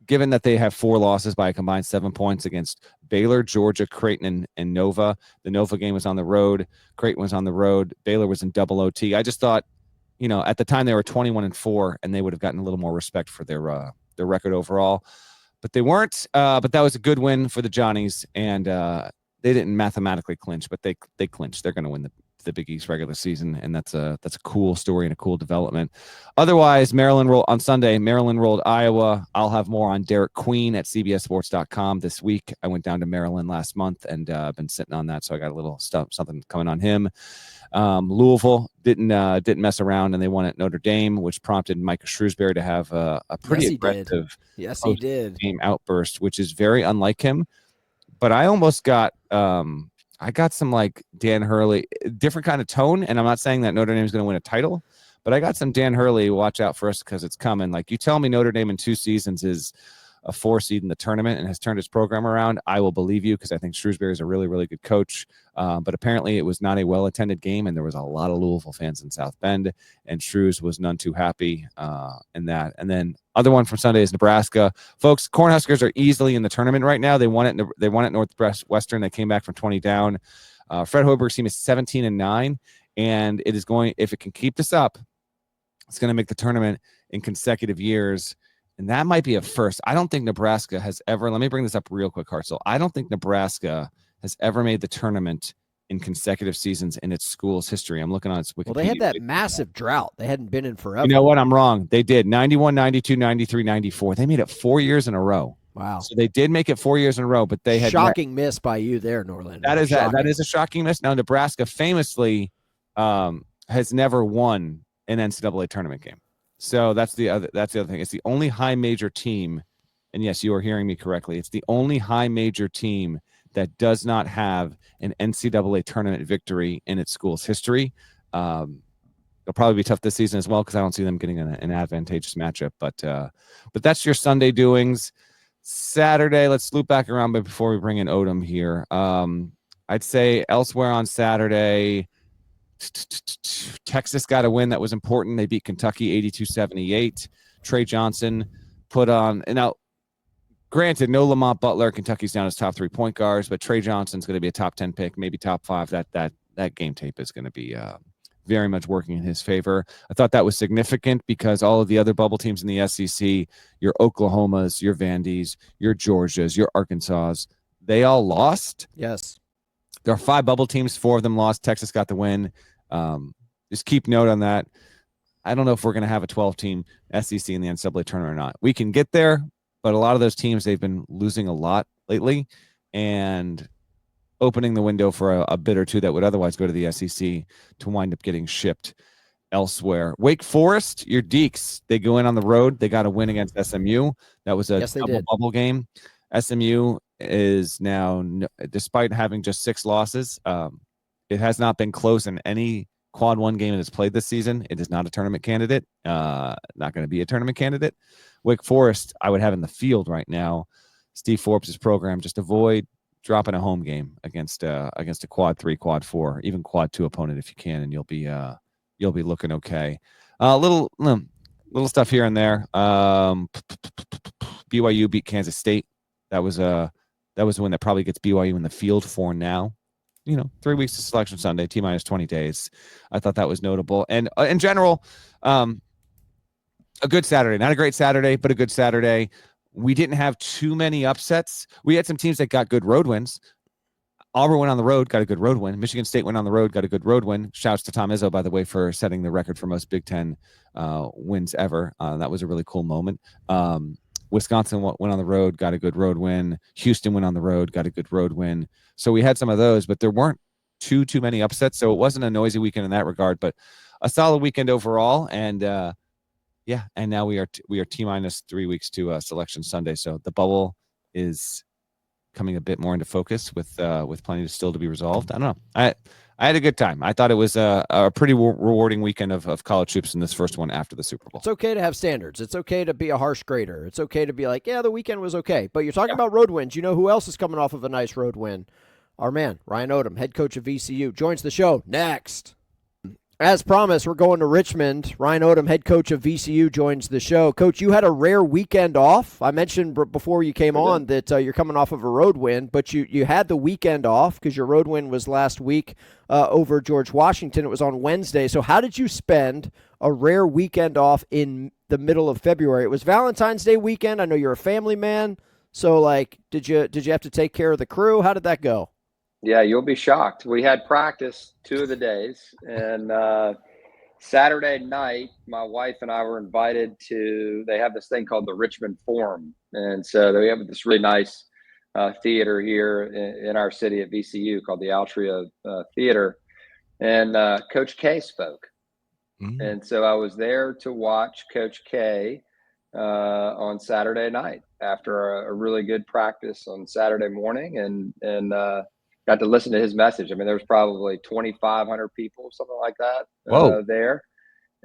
Given that they have 4 losses by a combined 7 points against Baylor, Georgia, Creighton, and Nova. The Nova game was on the road. Creighton was on the road. Baylor was in double OT. I just thought, at the time they were 21-4, and they would have gotten a little more respect for their record overall. But they weren't. But that was a good win for the Johnnies, and they didn't mathematically clinch, but they clinched. They're going to win the the Big East regular season, and that's a cool story and a cool development. Otherwise, Maryland rolled on Sunday. Maryland rolled Iowa. I'll have more on Derek Queen at CBSSports.com this week. I went down to Maryland last month, and I've been sitting on that, so I got a little something coming on him. Louisville didn't mess around, and they won at Notre Dame, which prompted Micah Shrewsbury to have a pretty aggressive game outburst, which is very unlike him. But I almost got I got some like Dan Hurley, different kind of tone, and I'm not saying that Notre Dame is going to win a title, but I got some Dan Hurley, watch out for us because it's coming. Like, you tell me Notre Dame in 2 seasons is a 4 seed in the tournament and has turned his program around, I will believe you, because I think Shrewsbury is a really, really good coach. But apparently it was not a well-attended game, and there was a lot of Louisville fans in South Bend, and Shrews was none too happy in that. And then other one from Sunday is Nebraska. Folks, Cornhuskers are easily in the tournament right now. They won at Northwestern. They came back from 20 down. Fred Hoiberg's team is 17-9, and it is going, if it can keep this up, it's going to make the tournament in consecutive years. And that might be a first. I don't think Nebraska has ever, let me bring this up real quick, Hartzell. I don't think Nebraska has ever made the tournament in consecutive seasons in its school's history. I'm looking on its Wikipedia. Well, they had that massive drought. They hadn't been in forever. You know what? I'm wrong. They did. 91, 92, 93, 94. They made it 4 years in a row. Wow. So they did make it 4 years in a row, but they had shocking miss by you there, Norlander. That is a shocking miss. Now, Nebraska famously has never won an NCAA tournament game. So that's the other thing. It's the only high major team, and yes, you are hearing me correctly. It's the only high major team that does not have an NCAA tournament victory in its school's history. It'll probably be tough this season as well, because I don't see them getting an advantageous matchup. But that's your Sunday doings. Saturday, let's loop back around, but before we bring in Odom here, I'd say elsewhere on Saturday, Texas got a win that was important. They beat Kentucky 82-78. Trey Johnson put on, and now granted, no Lamont Butler. Kentucky's down as top 3 point guards, but Trey Johnson's going to be a top 10 pick, maybe top 5. That game tape is going to be very much working in his favor. I thought that was significant because all of the other bubble teams in the SEC, your Oklahomas, your Vandys, your Georgias, your Arkansas, they all lost. Yes. There are 5 bubble teams. 4 of them lost. Texas got the win. Just keep note on that. I don't know if we're going to have a 12-team SEC in the NCAA tournament or not. We can get there, but a lot of those teams, they've been losing a lot lately and opening the window for a bid or two that would otherwise go to the SEC to wind up getting shipped elsewhere. Wake Forest, your Deeks, they go in on the road. They got a win against SMU. That was a double bubble game. SMU is now, despite having just 6 losses, it has not been close in any quad 1 game it has played this season. It is not a tournament candidate, not going to be a tournament candidate. Wake Forest, I would have in the field right now. Steve Forbes' program, just avoid dropping a home game against a quad 3, quad 4, even quad 2 opponent if you can, and you'll be looking okay. Little stuff here and there. BYU beat Kansas State. That was the one that probably gets BYU in the field for now. 3 weeks to Selection Sunday, T-minus 20 days. I thought that was notable. And in general, a good Saturday. Not a great Saturday, but a good Saturday. We didn't have too many upsets. We had some teams that got good road wins. Auburn went on the road, got a good road win. Michigan State went on the road, got a good road win. Shouts to Tom Izzo, by the way, for setting the record for most Big Ten wins ever. That was a really cool moment. Wisconsin went on the road, got a good road win. Houston went on the road, got a good road win. So we had some of those, but there weren't too many upsets. So it wasn't a noisy weekend in that regard, but a solid weekend overall. And and now we are T-minus 3 weeks to Selection Sunday. So the bubble is coming a bit more into focus with plenty still to be resolved. I don't know. I had a good time. I thought it was a pretty rewarding weekend of college hoops in this first one after the Super Bowl. It's okay to have standards. It's okay to be a harsh grader. It's okay to be like, yeah, the weekend was okay. But you're talking about road wins. You know who else is coming off of a nice road win? Our man, Ryan Odom, head coach of VCU, joins the show next. As promised, we're going to Richmond. Ryan Odom, head coach of VCU, joins the show. Coach, you had a rare weekend off. I mentioned before you came on that you're coming off of a road win, but you had the weekend off because your road win was last week over George Washington. It was on Wednesday. So how did you spend a rare weekend off in the middle of February? It was Valentine's Day weekend. I know you're a family man. So, did you have to take care of the crew? How did that go? Yeah, you'll be shocked. We had practice 2 of the days, and Saturday night, my wife and I were invited to. They have this thing called the Richmond Forum, and so they have this really nice theater here in our city at VCU called the Altria Theater, and Coach K spoke. And so I was there to watch Coach K on Saturday night after a really good practice on Saturday morning, and got to listen to his message. I mean, there was probably 2,500 people, something like that, there,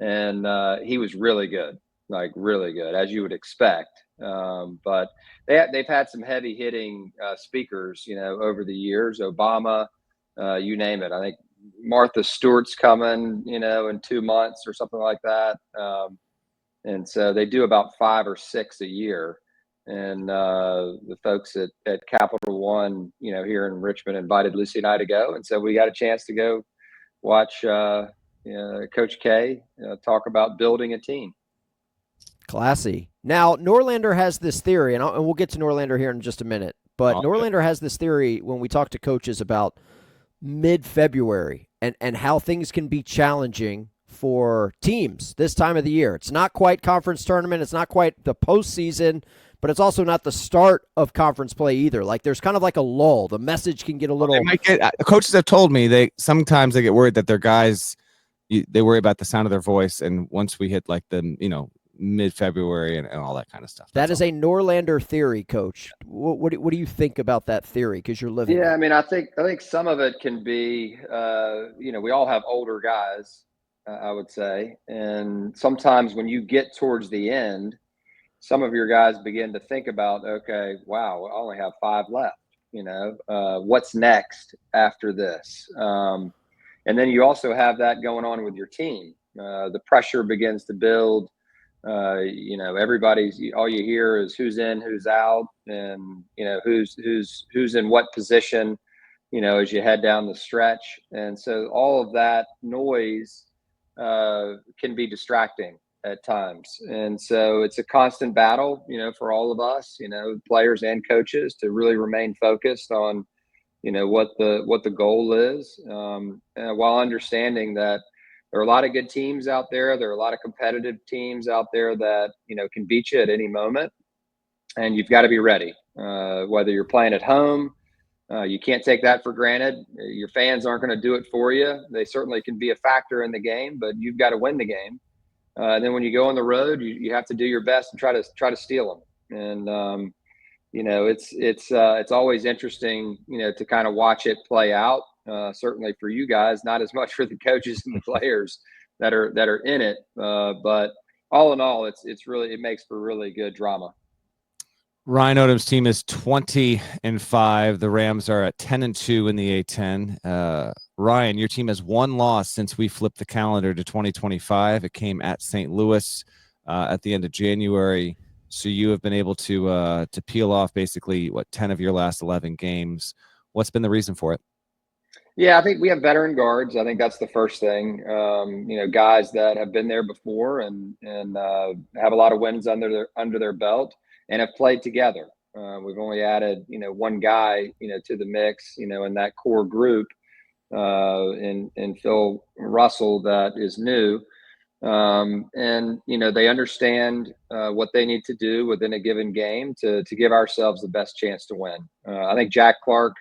and he was really good, like really good, as you would expect. But they've had some heavy hitting speakers, over the years. Obama, you name it. I think Martha Stewart's coming, in 2 months or something like that. And so they do about 5 or 6 a year. And the folks at Capital One, here in Richmond invited Lucy and I to go. And so we got a chance to go watch Coach K talk about building a team. Classy. Now, Norlander has this theory, and we'll get to Norlander here in just a minute, but Norlander has this theory when we talk to coaches about mid-February and how things can be challenging for teams this time of the year. It's not quite conference tournament. It's not quite the postseason, but it's also not the start of conference play either. Like there's kind of like a lull. The message can get a little. Coaches have told me sometimes they get worried that their guys, they worry about the sound of their voice, and once we hit like the mid-February and all that kind of stuff. That is a Norlander theory, Coach. What do you think about that theory? Because you're living. Yeah, I mean, I think some of it can be, we all have older guys, I would say, and sometimes when you get towards the end, some of your guys begin to think about, okay, wow, I only have 5 left. What's next after this? And then you also have that going on with your team. The pressure begins to build. Everybody's, all you hear is who's in, who's out, and who's in what position, as you head down the stretch. And so all of that noise can be distracting at times. And so it's a constant battle, for all of us, players and coaches, to really remain focused on, what the goal is, while understanding that there are a lot of good teams out there. There are a lot of competitive teams out there that, can beat you at any moment. And you've got to be ready, whether you're playing at home. You can't take that for granted. Your fans aren't going to do it for you. They certainly can be a factor in the game, but you've got to win the game. And then when you go on the road, you have to do your best and try to steal them. And it's always interesting, to kind of watch it play out. Certainly for you guys, not as much for the coaches and the players that are in it. But all in all, it makes for really good drama. Ryan Odom's team is 20-5. The Rams are at 10-2 in the A10. Ryan, your team has 1 loss since we flipped the calendar to 2025. It came at St. Louis at the end of January. So you have been able to peel off basically 10 of your last 11 games. What's been the reason for it? Yeah, I think we have veteran guards. I think that's the first thing. Guys that have been there before and have a lot of wins under their belt and have played together. We've only added, 1 guy, to the mix, in that core group, in Phil Russell, that is new. They understand what they need to do within a given game to give ourselves the best chance to win. I think Jack Clark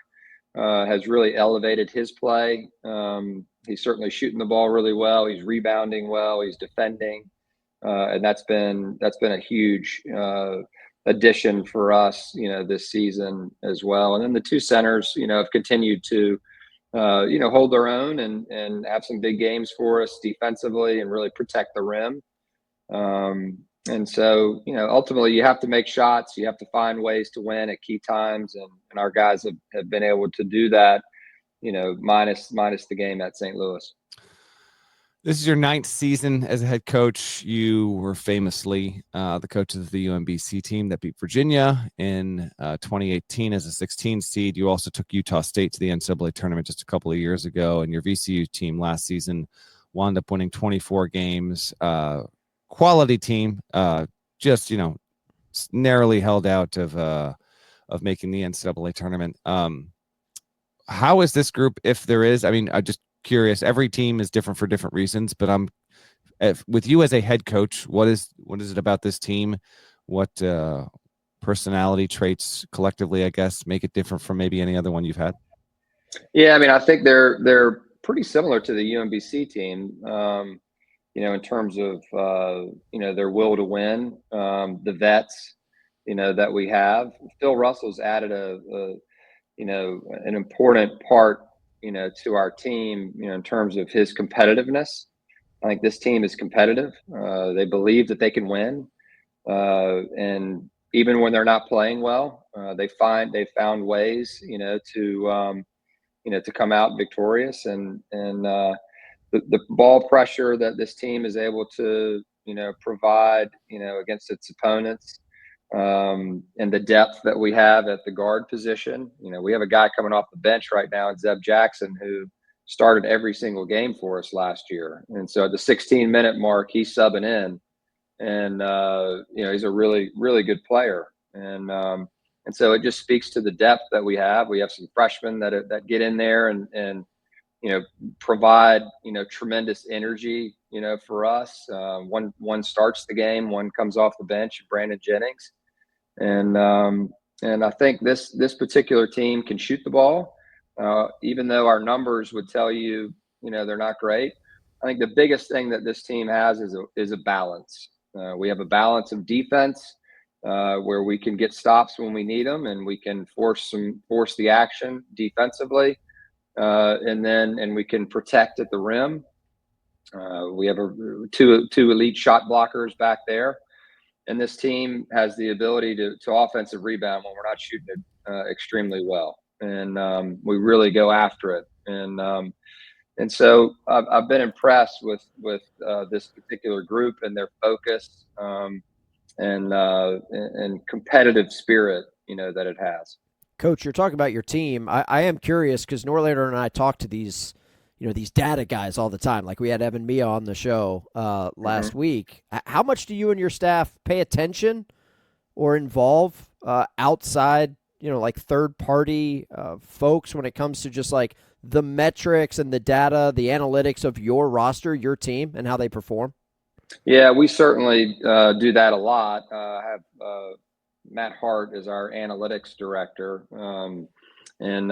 has really elevated his play. He's certainly shooting the ball really well. He's rebounding well. He's defending, and that's been a huge addition for us, this season as well. And then the 2 centers, have continued to, hold their own and have some big games for us defensively and really protect the rim. And so, ultimately you have to make shots. You have to find ways to win at key times. And our guys have been able to do that, minus the game at St. Louis. This is your 9th season as a head coach. You were famously the coach of the UMBC team that beat Virginia in 2018 as a 16 seed. You also took Utah State to the NCAA tournament just a couple of years ago, and your VCU team last season wound up winning 24 games. Quality team, just narrowly held out of making the NCAA tournament. how is this group, if there is? I mean, I'm just curious. Every team is different for different reasons, but with you as a head coach, what is it about this team? What personality traits collectively, I guess, make it different from maybe any other one you've had? Yeah, I mean, I think they're pretty similar to the UMBC team. In terms of their will to win, the vets, that we have. Phil Russell's added an important part, to our team, in terms of his competitiveness. I think this team is competitive. They believe that they can win, and even when they're not playing well, they've found ways, to come out victorious, and the ball pressure that this team is able to, provide, against its opponents, and the depth that we have at the guard position. We have a guy coming off the bench right now, Zeb Jackson, who started every single game for us last year. And so at the 16-minute mark, he's subbing in, and he's a really, really good player. And so it just speaks to the depth that we have. We have some freshmen that get in there and provide, tremendous energy, for us. One starts the game, one comes off the bench, Brandon Jennings. And I think this particular team can shoot the ball, even though our numbers would tell you, they're not great. I think the biggest thing that this team has is a balance. We have a balance of defense, where we can get stops when we need them, and we can force the action defensively, and we can protect at the rim. We have two elite shot blockers back there, and this team has the ability to offensive rebound when we're not shooting it extremely well, and we really go after it. And so I've been impressed with this particular group and their focus, and competitive spirit, that it has. Coach, you're talking about your team. I am curious because Norlander and I talk to these data guys all the time. Like we had Evan Mia on the show last week. How much do you and your staff pay attention or involve outside, like third-party folks when it comes to just like the metrics and the data, the analytics of your roster, your team, and how they perform? Yeah, we certainly do that a lot. I have Matt Hart is our analytics director, and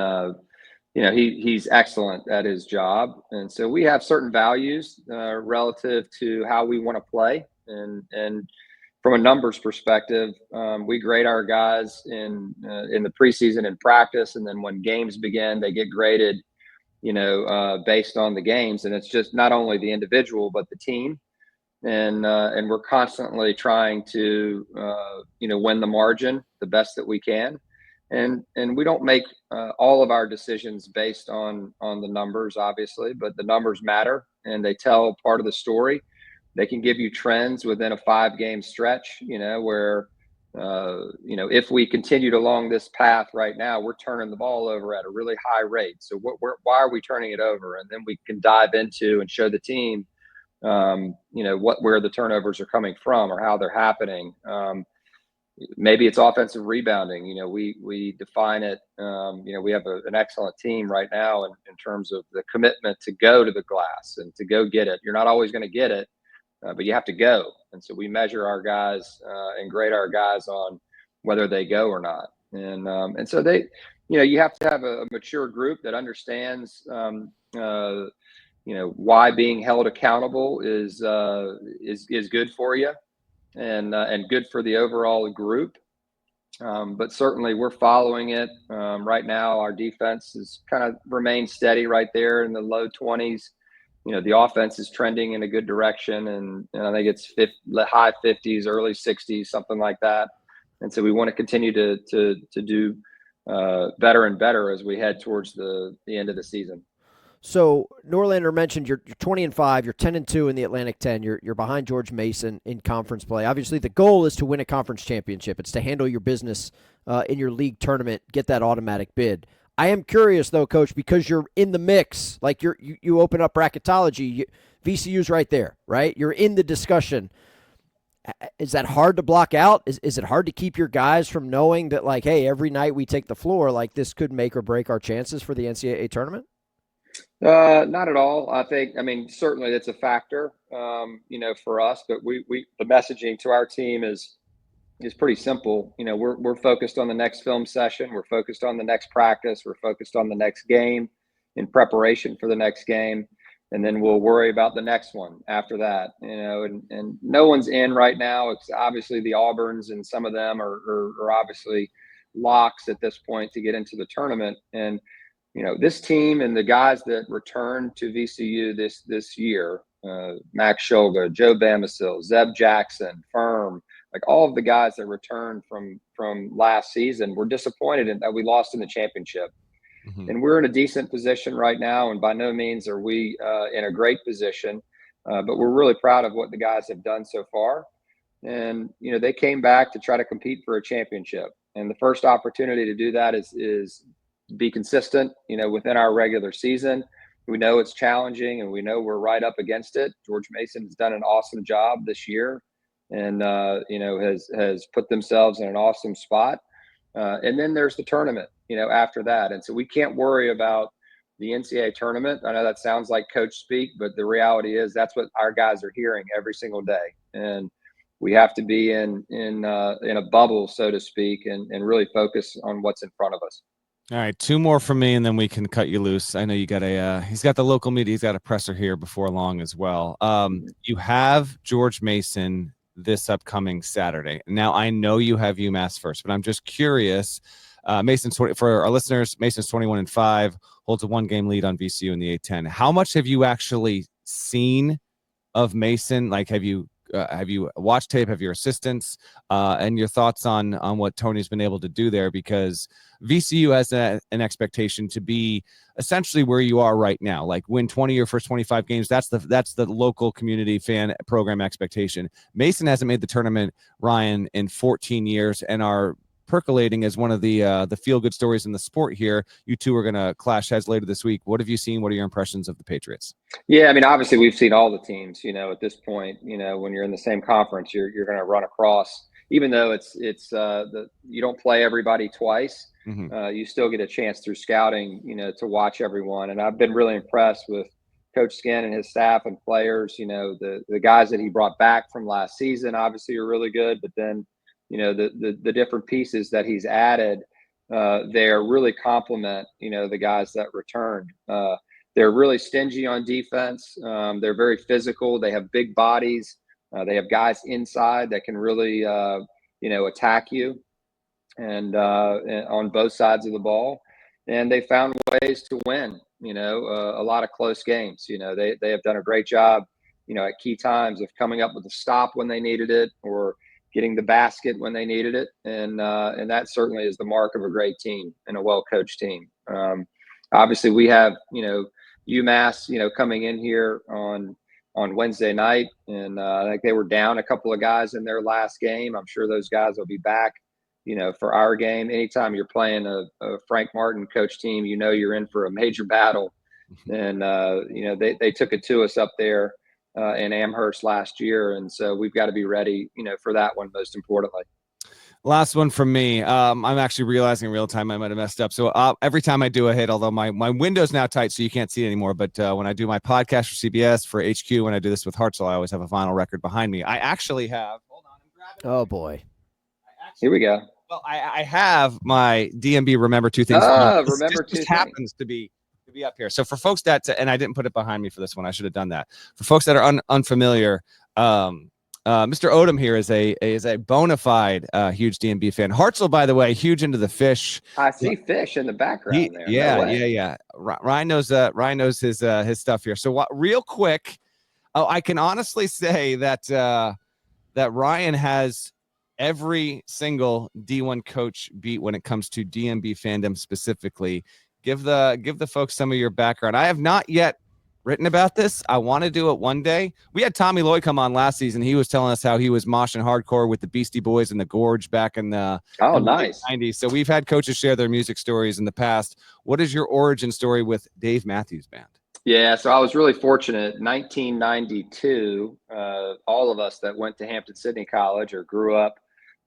he's excellent at his job. And so we have certain values relative to how we want to play, and from a numbers perspective, we grade our guys in the preseason and practice, and then when games begin, they get graded, based on the games, and it's just not only the individual but the team. And we're constantly trying to win the margin the best that we can, and we don't make all of our decisions based on the numbers, obviously, but the numbers matter and they tell part of the story. They can give you trends within a 5-game stretch, where if we continued along this path right now, we're turning the ball over at a really high rate. So why are we turning it over? And then we can dive into and show the team where the turnovers are coming from or how they're happening. Maybe it's offensive rebounding. We define it. We have an excellent team right now in terms of the commitment to go to the glass and to go get it. You're not always going to get it, but you have to go. And so we measure our guys and grade our guys on whether they go or not. And so they, you have to have a mature group that understands why being held accountable is good for you and good for the overall group. But certainly we're following it. Right now, our defense is kind of remained steady right there in the low 20s. The offense is trending in a good direction, and I think it's high 50s, early 60s, something like that. And so we want to continue to do better and better as we head towards the end of the season. So Norlander mentioned you're 20-5, you're 10-2 in the Atlantic 10. You're behind George Mason in conference play. Obviously, the goal is to win a conference championship. It's to handle your business in your league tournament, get that automatic bid. I am curious though, Coach, because you're in the mix. Like you open up bracketology, VCU's right there, right? You're in the discussion. Is that hard to block out? Is it hard to keep your guys from knowing that, like, hey, every night we take the floor, like this could make or break our chances for the NCAA tournament? Not at all. I mean, certainly that's a factor, for us, but the messaging to our team is pretty simple. We're focused on the next film session. We're focused on the next practice. We're focused on the next game in preparation for the next game. And then we'll worry about the next one after that, and no one's in right now. It's obviously the Auburns, and some of them are obviously locks at this point to get into the tournament. And, this team and the guys that returned to VCU this year, Max Shulga, Joe Bamisil, Zeb Jackson, Firm, like all of the guys that returned from last season, were disappointed in that we lost in the championship. Mm-hmm. And we're in a decent position right now, and by no means are we in a great position, but we're really proud of what the guys have done so far. And, they came back to try to compete for a championship. And the first opportunity to do that is be consistent, within our regular season. We know it's challenging, and we know we're right up against it. George Mason has done an awesome job this year, and, has put themselves in an awesome spot. And then there's the tournament, after that. And so we can't worry about the NCAA tournament. I know that sounds like coach speak, but the reality is that's what our guys are hearing every single day. And we have to be in a bubble, so to speak, and really focus on what's in front of us. All right, 2 more from me, and then we can cut you loose. I know you got he's got the local media. He's got a presser here before long as well. You have George Mason this upcoming Saturday. Now, I know you have UMass first, but I'm just curious. Mason's for our listeners, Mason's 21-5, holds a 1-game lead on VCU in the A-10. How much have you actually seen of Mason? Like, have you watched tape? Have your assistants and your thoughts on what Tony's been able to do there? Because VCU has an expectation to be essentially where you are right now, like win 20 of your first 25 games. That's the local community fan program expectation. Mason hasn't made the tournament, Ryan, in 14 years, and are percolating as one of the feel-good stories in the sport here. You two are going to clash heads later this week. What have you seen? What are your impressions of the Patriots? Yeah, I mean, obviously we've seen all the teams, at this point. When you're in the same conference, you're going to run across, even though you don't play everybody twice. Mm-hmm. You still get a chance through scouting, to watch everyone. And I've been really impressed with Coach Skin and his staff and players. The guys that he brought back from last season obviously are really good, but then the different pieces that he's added there really complement, the guys that returned. They're really stingy on defense. They're very physical. They have big bodies. They have guys inside that can really, attack you and on both sides of the ball. And they found ways to win, a lot of close games. They have done a great job, at key times of coming up with a stop when they needed it, or getting the basket when they needed it. And that certainly is the mark of a great team and a well-coached team. Obviously we have, UMass, coming in here on Wednesday night. And I think they were down a couple of guys in their last game. I'm sure those guys will be back, for our game. Anytime you're playing a Frank Martin coach team, you're in for a major battle. And, they took it to us up there in Amherst last year. And so we've got to be ready, for that one, most importantly. Last one from me. I'm actually realizing in real time I might have messed up. So every time I do a hit, although my window's now tight, so you can't see it anymore. But when I do my podcast for CBS, for HQ, when I do this with Hartzell, I always have a vinyl record behind me. I actually have. Hold on, I'm grabbing. Oh boy. Here we go. Well, I have my DMB Remember Two Things. Remember Two Things happens to be up here. So for folks that, and I didn't put it behind me for this one, I should have done that. For folks that are unfamiliar, Mr. Odom here is a bona fide huge DMB fan. Hartzell, by the way, huge into the fish. I see fish in the background there. Yeah. Ryan knows his stuff here. So real quick, I can honestly say that Ryan has every single D1 coach beat when it comes to DMB fandom specifically. Give the folks some of your background. I have not yet written about this. I want to do it one day. We had Tommy Lloyd come on last season. He was telling us how he was moshing hardcore with the Beastie Boys in the Gorge back in the nice 90s. So we've had coaches share their music stories in the past. What is your origin story with Dave Matthews Band? Yeah, so I was really fortunate. 1992, all of us that went to Hampton-Sydney College or grew up,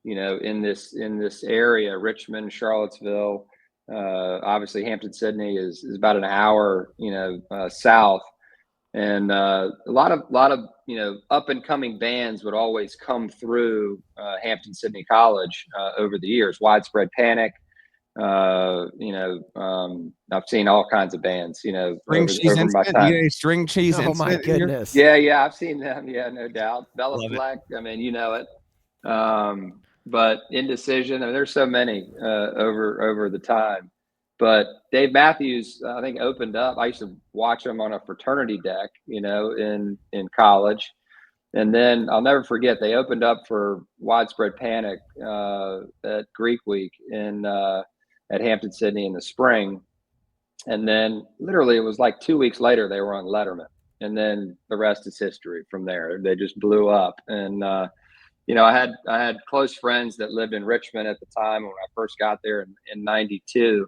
in this area, Richmond, Charlottesville. Obviously, Hampton-Sydney is about an hour, south, and a lot of up and coming bands would always come through Hampton-Sydney College over the years. Widespread Panic. I've seen all kinds of bands, over my time. String cheese Oh my goodness. Yeah, I've seen them. Yeah, no doubt. Bella Fleck. I mean, it. But Indecision. I mean, there's so many over the time. But Dave Matthews, I think, opened up. I used to watch him on a fraternity deck, in college. And then I'll never forget, they opened up for Widespread Panic at Greek Week at Hampton-Sydney in the spring. And then literally it was like 2 weeks later, they were on Letterman. And then the rest is history from there. They just blew up. And, I had close friends that lived in Richmond at the time when I first got there in 92.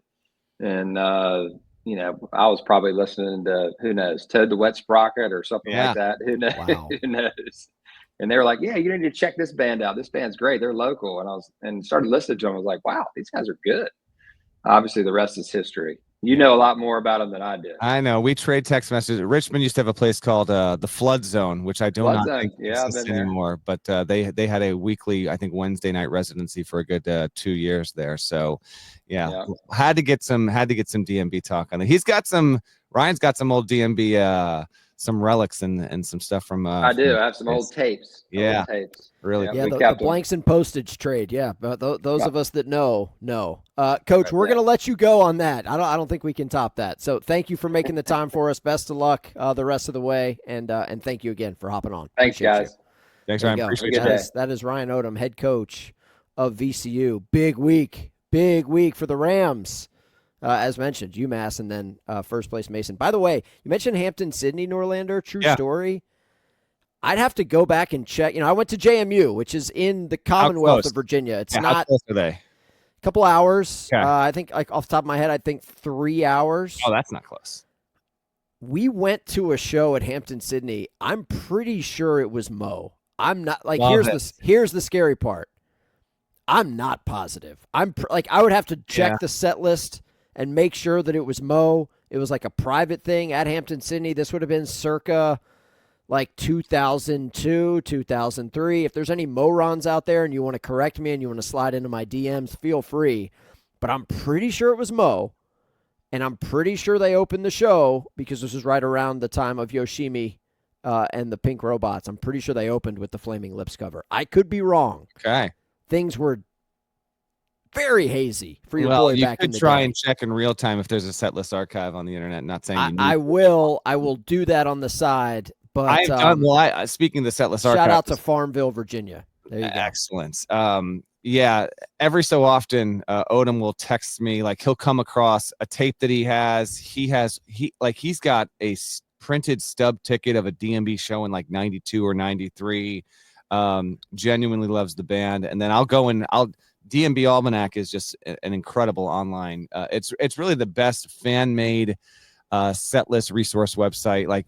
And, I was probably listening to, who knows, Toad the Wet Sprocket or something like that. Who knows? Wow. Who knows? And they were like, yeah, you need to check this band out. This band's great. They're local. And started listening to them. I was like, wow, these guys are good. Obviously, the rest is history. You know a lot more about them than I did. I know. We trade text messages. Richmond used to have a place called the Flood Zone, which I do not think exists anymore. But they had a weekly, I think, Wednesday night residency for a good 2 years there. So, yeah, had to get some DMB talk on it. Ryan's got some old DMB, some relics and some stuff from. I do. I have some old tapes. Yeah, old tapes. Really. Yeah, the blanks and postage trade. Yeah, but those of us that know. Coach, we're gonna let you go on that. I don't think we can top that. So thank you for making the time for us. Best of luck the rest of the way, and thank you again for hopping on. Thanks, guys. You. Thanks, Ryan. Appreciate it. That is Ryan Odom, head coach of VCU. Big week for the Rams. As mentioned, UMass and then first place Mason. By the way, you mentioned Hampton-Sydney, Norlander. True story. I'd have to go back and check. I went to JMU, which is in the Commonwealth of Virginia. It's not. How close are they? A couple hours. Okay. I think, like off the top of my head, I think 3 hours. Oh, that's not close. We went to a show at Hampton-Sydney. I'm pretty sure it was Mo. I'm not like. Here's the scary part. I'm not positive. I would have to check the set list and make sure that it was Mo. It was like a private thing at Hampton-Sydney. This would have been circa like 2002, 2003. If there's any morons out there and you want to correct me and you want to slide into my DMs, feel free. But I'm pretty sure it was Mo, and I'm pretty sure they opened the show because this was right around the time of Yoshimi and the Pink Robots. I'm pretty sure they opened with the Flaming Lips cover. I could be wrong. Okay. Things were very hazy for your boy back in the day. You could try and check in real time if there's a set list archive on the internet. Not saying you need I will do that on the side. But speaking of the set list archive, shout out to Farmville, Virginia. There you go. Excellent. Yeah, every so often, Odom will text me, like he'll come across a tape that he has. He's got a printed stub ticket of a DMB show in like 92 or 93. Genuinely loves the band. And then DMB Almanac is just an incredible online. It's really the best fan-made set list resource website. Like,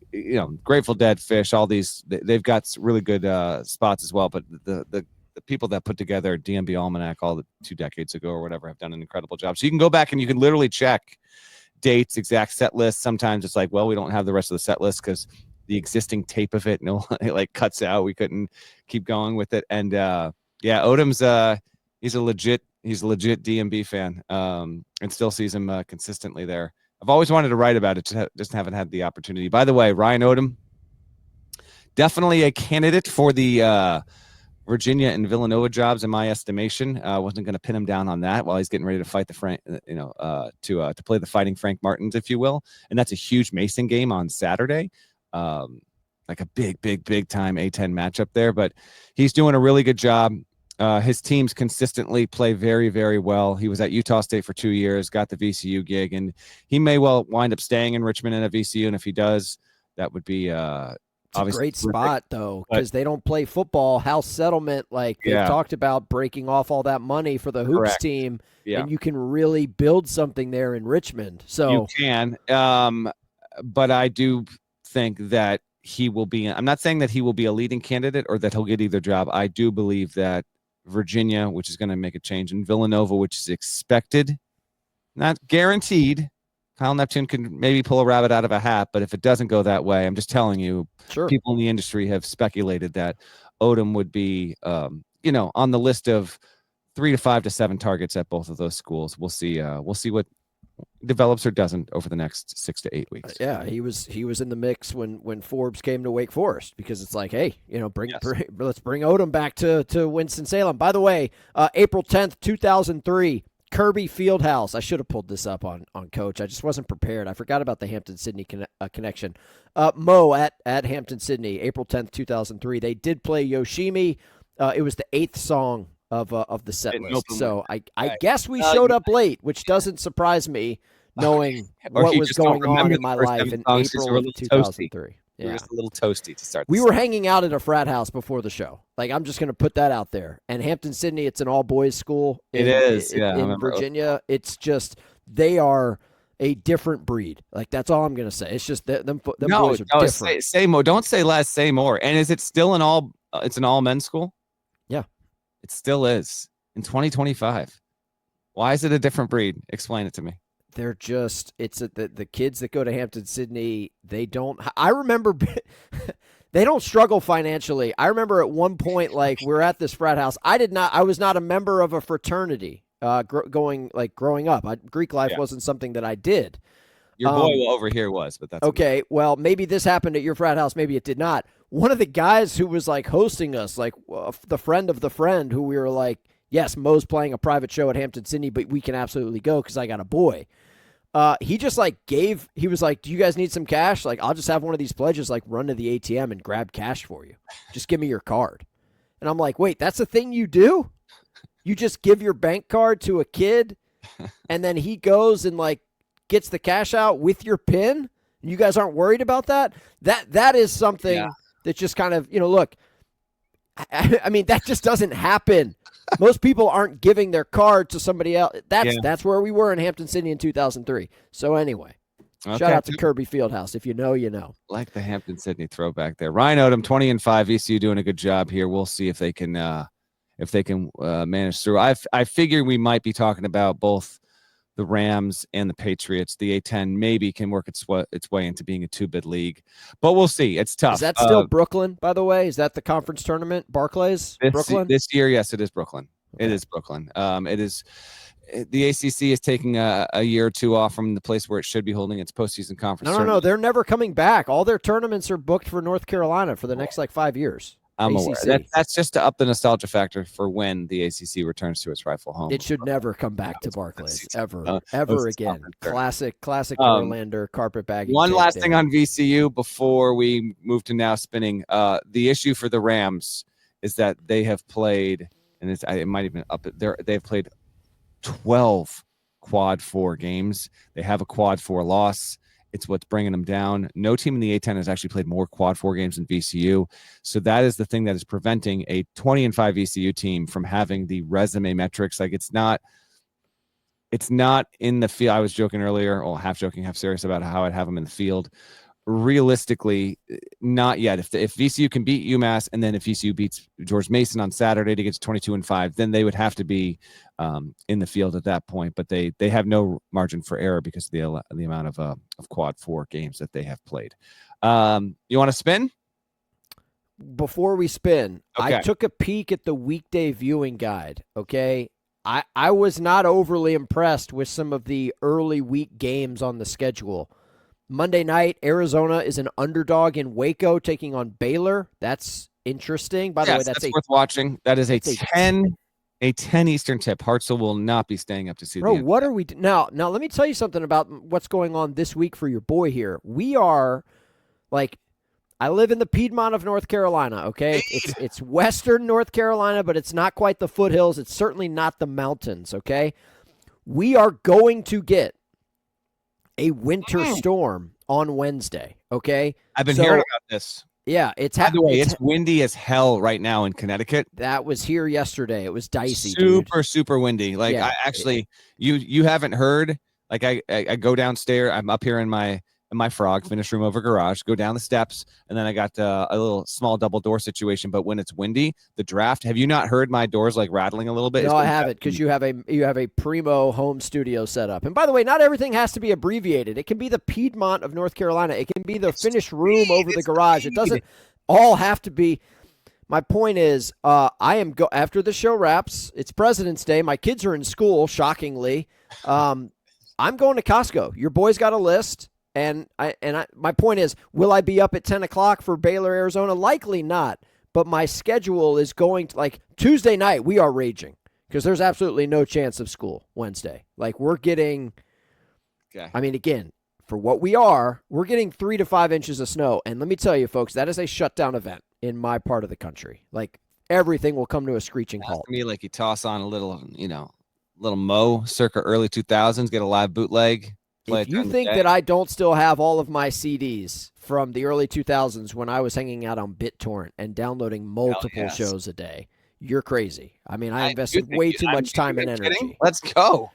Grateful Dead, Fish, all these, they've got really good spots as well. But the people that put together DMB Almanac all the 2 decades ago or whatever have done an incredible job. So you can go back and you can literally check dates, exact set lists. Sometimes it's like, well, we don't have the rest of the set list because the existing tape of it, it like cuts out. We couldn't keep going with it. And Odom's he's a legit DMB fan, and still sees him consistently there. I've always wanted to write about it, just haven't had the opportunity. By the way, Ryan Odom, definitely a candidate for the Virginia and Villanova jobs, in my estimation. Wasn't going to pin him down on that while he's getting ready to fight to play the Fighting Frank Martins, if you will. And that's a huge Mason game on Saturday. Like a big time A-10 matchup there, but he's doing a really good job. His teams consistently play very, very well. He was at Utah State for 2 years, got the VCU gig, and he may well wind up staying in Richmond and at VCU. And if he does, that would be it's a great spot, though, because they don't play football. House settlement, like they've talked about breaking off all that money for the hoops team, and you can really build something there in Richmond. So you can. but I do think that he will be. I'm not saying that he will be a leading candidate or that he'll get either job. I do believe that Virginia, which is going to make a change, and Villanova, which is expected, not guaranteed. Kyle Neptune can maybe pull a rabbit out of a hat, but if it doesn't go that way, I'm just telling you, people in the industry have speculated that Odom would be, on the list of 3 to 5 to 7 targets at both of those schools. We'll see. We'll see what develops or doesn't over the next 6 to 8 weeks. Yeah, he was in the mix when Forbes came to Wake Forest, because it's like, hey, let's bring Odom back to Winston-Salem. By the way, April 10th, 2003. Kirby Fieldhouse. I should have pulled this up on Coach. I just wasn't prepared. I forgot about the Hampton-Sydney connection. Mo at Hampton-Sydney, April 10th, 2003. They did play Yoshimi. It was the 8th song of the set list. So I guess we showed up late, which doesn't surprise me, knowing what was going on in my life in April of 2003. We were just a little toasty to start. We were hanging out at a frat house before the show. Like, I'm just going to put that out there. And Hampton-Sydney, it's an all-boys school. In Virginia, it's just, they are a different breed. Like, that's all I'm going to say. It's just them boys are different. Say more. Don't say less, say more. And is it still it's an all-men's school? Yeah. It still is in 2025. Why is it a different breed? Explain it to me. They're just, the kids that go to Hampton-Sydney, I remember, they don't struggle financially. I remember at one point, like, we're at this frat house. I was not a member of a fraternity growing up. Greek life wasn't something that I did. Your boy over here was, but that's okay. Well, maybe this happened at your frat house. Maybe it did not. One of the guys who was like hosting us, like the friend of the friend who we were like, yes, Mo's playing a private show at Hampton-Sydney, but we can absolutely go because I got a boy. He just he was like, do you guys need some cash? Like, I'll just have one of these pledges, like, run to the ATM and grab cash for you. Just give me your card. And I'm like, wait, that's a thing you do? You just give your bank card to a kid and then he goes and, like, gets the cash out with your PIN? And you guys aren't worried about that? That is something that just kind of, look, I mean, that just doesn't happen. Most people aren't giving their card to somebody else. That's where we were in Hampton-Sydney in 2003. So anyway, shout out to Kirby Fieldhouse. If you know, you know. Like the Hampton-Sydney throwback there. Ryan Odom, 20-5. VCU doing a good job here. We'll see if they can manage through. I figure we might be talking about both the Rams and the Patriots. The A-10 maybe can work its way into being a 2-bid league, but we'll see. It's tough. Is that still Brooklyn, by the way? Is that the conference tournament? Barclays? Brooklyn? This year, yes, it is Brooklyn. Okay. It is Brooklyn. It is. The ACC is taking a year or two off from the place where it should be holding its postseason conference. No. They're never coming back. All their tournaments are booked for North Carolina for the next 5 years. I'm aware. That's just to up the nostalgia factor for when the ACC returns to its rightful home. It should never come back to Barclays ever again. Classic Norlander carpetbagging. One last thing on VCU before we move to now spinning. The issue for the Rams is that they have played, and it might even up there. They've played 12 quad 4 games. They have a quad 4 loss. It's what's bringing them down. No team in the A-10 has actually played more quad 4 games than VCU. So that is the thing that is preventing a 20-5 VCU team from having the resume metrics. Like, it's not in the field. I was joking earlier, or half joking, half serious about how I'd have them in the field. Realistically, not yet. If VCU can beat UMass, and then if VCU beats George Mason on Saturday to get to 22-5, then they would have to be in the field at that point. But they have no margin for error because of the amount of quad 4 games that they have played. You want to spin? Before we spin, okay. I took a peek at the weekday viewing guide. Okay, I was not overly impressed with some of the early week games on the schedule. Monday night, Arizona is an underdog in Waco taking on Baylor. That's interesting. By the way, that's worth watching. That is a 10 Eastern tip. Hartzell will not be staying up to see. Bro, what are we now? Let me tell you something about what's going on this week for your boy here. We are I live in the Piedmont of North Carolina. Okay, it's western North Carolina, but it's not quite the foothills. It's certainly not the mountains. Okay, we are going to get a winter storm on Wednesday, okay? I've been hearing about this. Yeah, by the way, it's windy as hell right now in Connecticut. That was here yesterday. It was dicey, super windy. Like, yeah, you haven't heard. Like, I go downstairs. I'm up here in my in my frog, finished room over garage, go down the steps, and then I got a little small double door situation. But when it's windy, the draft, have you not heard my doors like rattling a little bit? No, I haven't, because you have a primo home studio set up. And by the way, not everything has to be abbreviated. It can be the Piedmont of North Carolina. It can be the finished room over the garage. It doesn't all have to be. My point is, after the show wraps, it's President's Day. My kids are in school, shockingly. I'm going to Costco. Your boy's got a list. And my point is, will I be up at 10 o'clock for Baylor, Arizona? Likely not. But my schedule is going to, like, Tuesday night, we are raging because there's absolutely no chance of school Wednesday. Like, we're getting, I mean, again, for what we're getting 3 to 5 inches of snow. And let me tell you, folks, that is a shutdown event in my part of the country. Like, everything will come to a screeching halt. To me, like, you toss on a little, little Mo circa early 2000s, get a live bootleg. If you think that I don't still have all of my CDs from the early 2000s when I was hanging out on BitTorrent and downloading multiple shows a day, you're crazy. I mean, I invested way too much time and energy. Kidding? Let's go.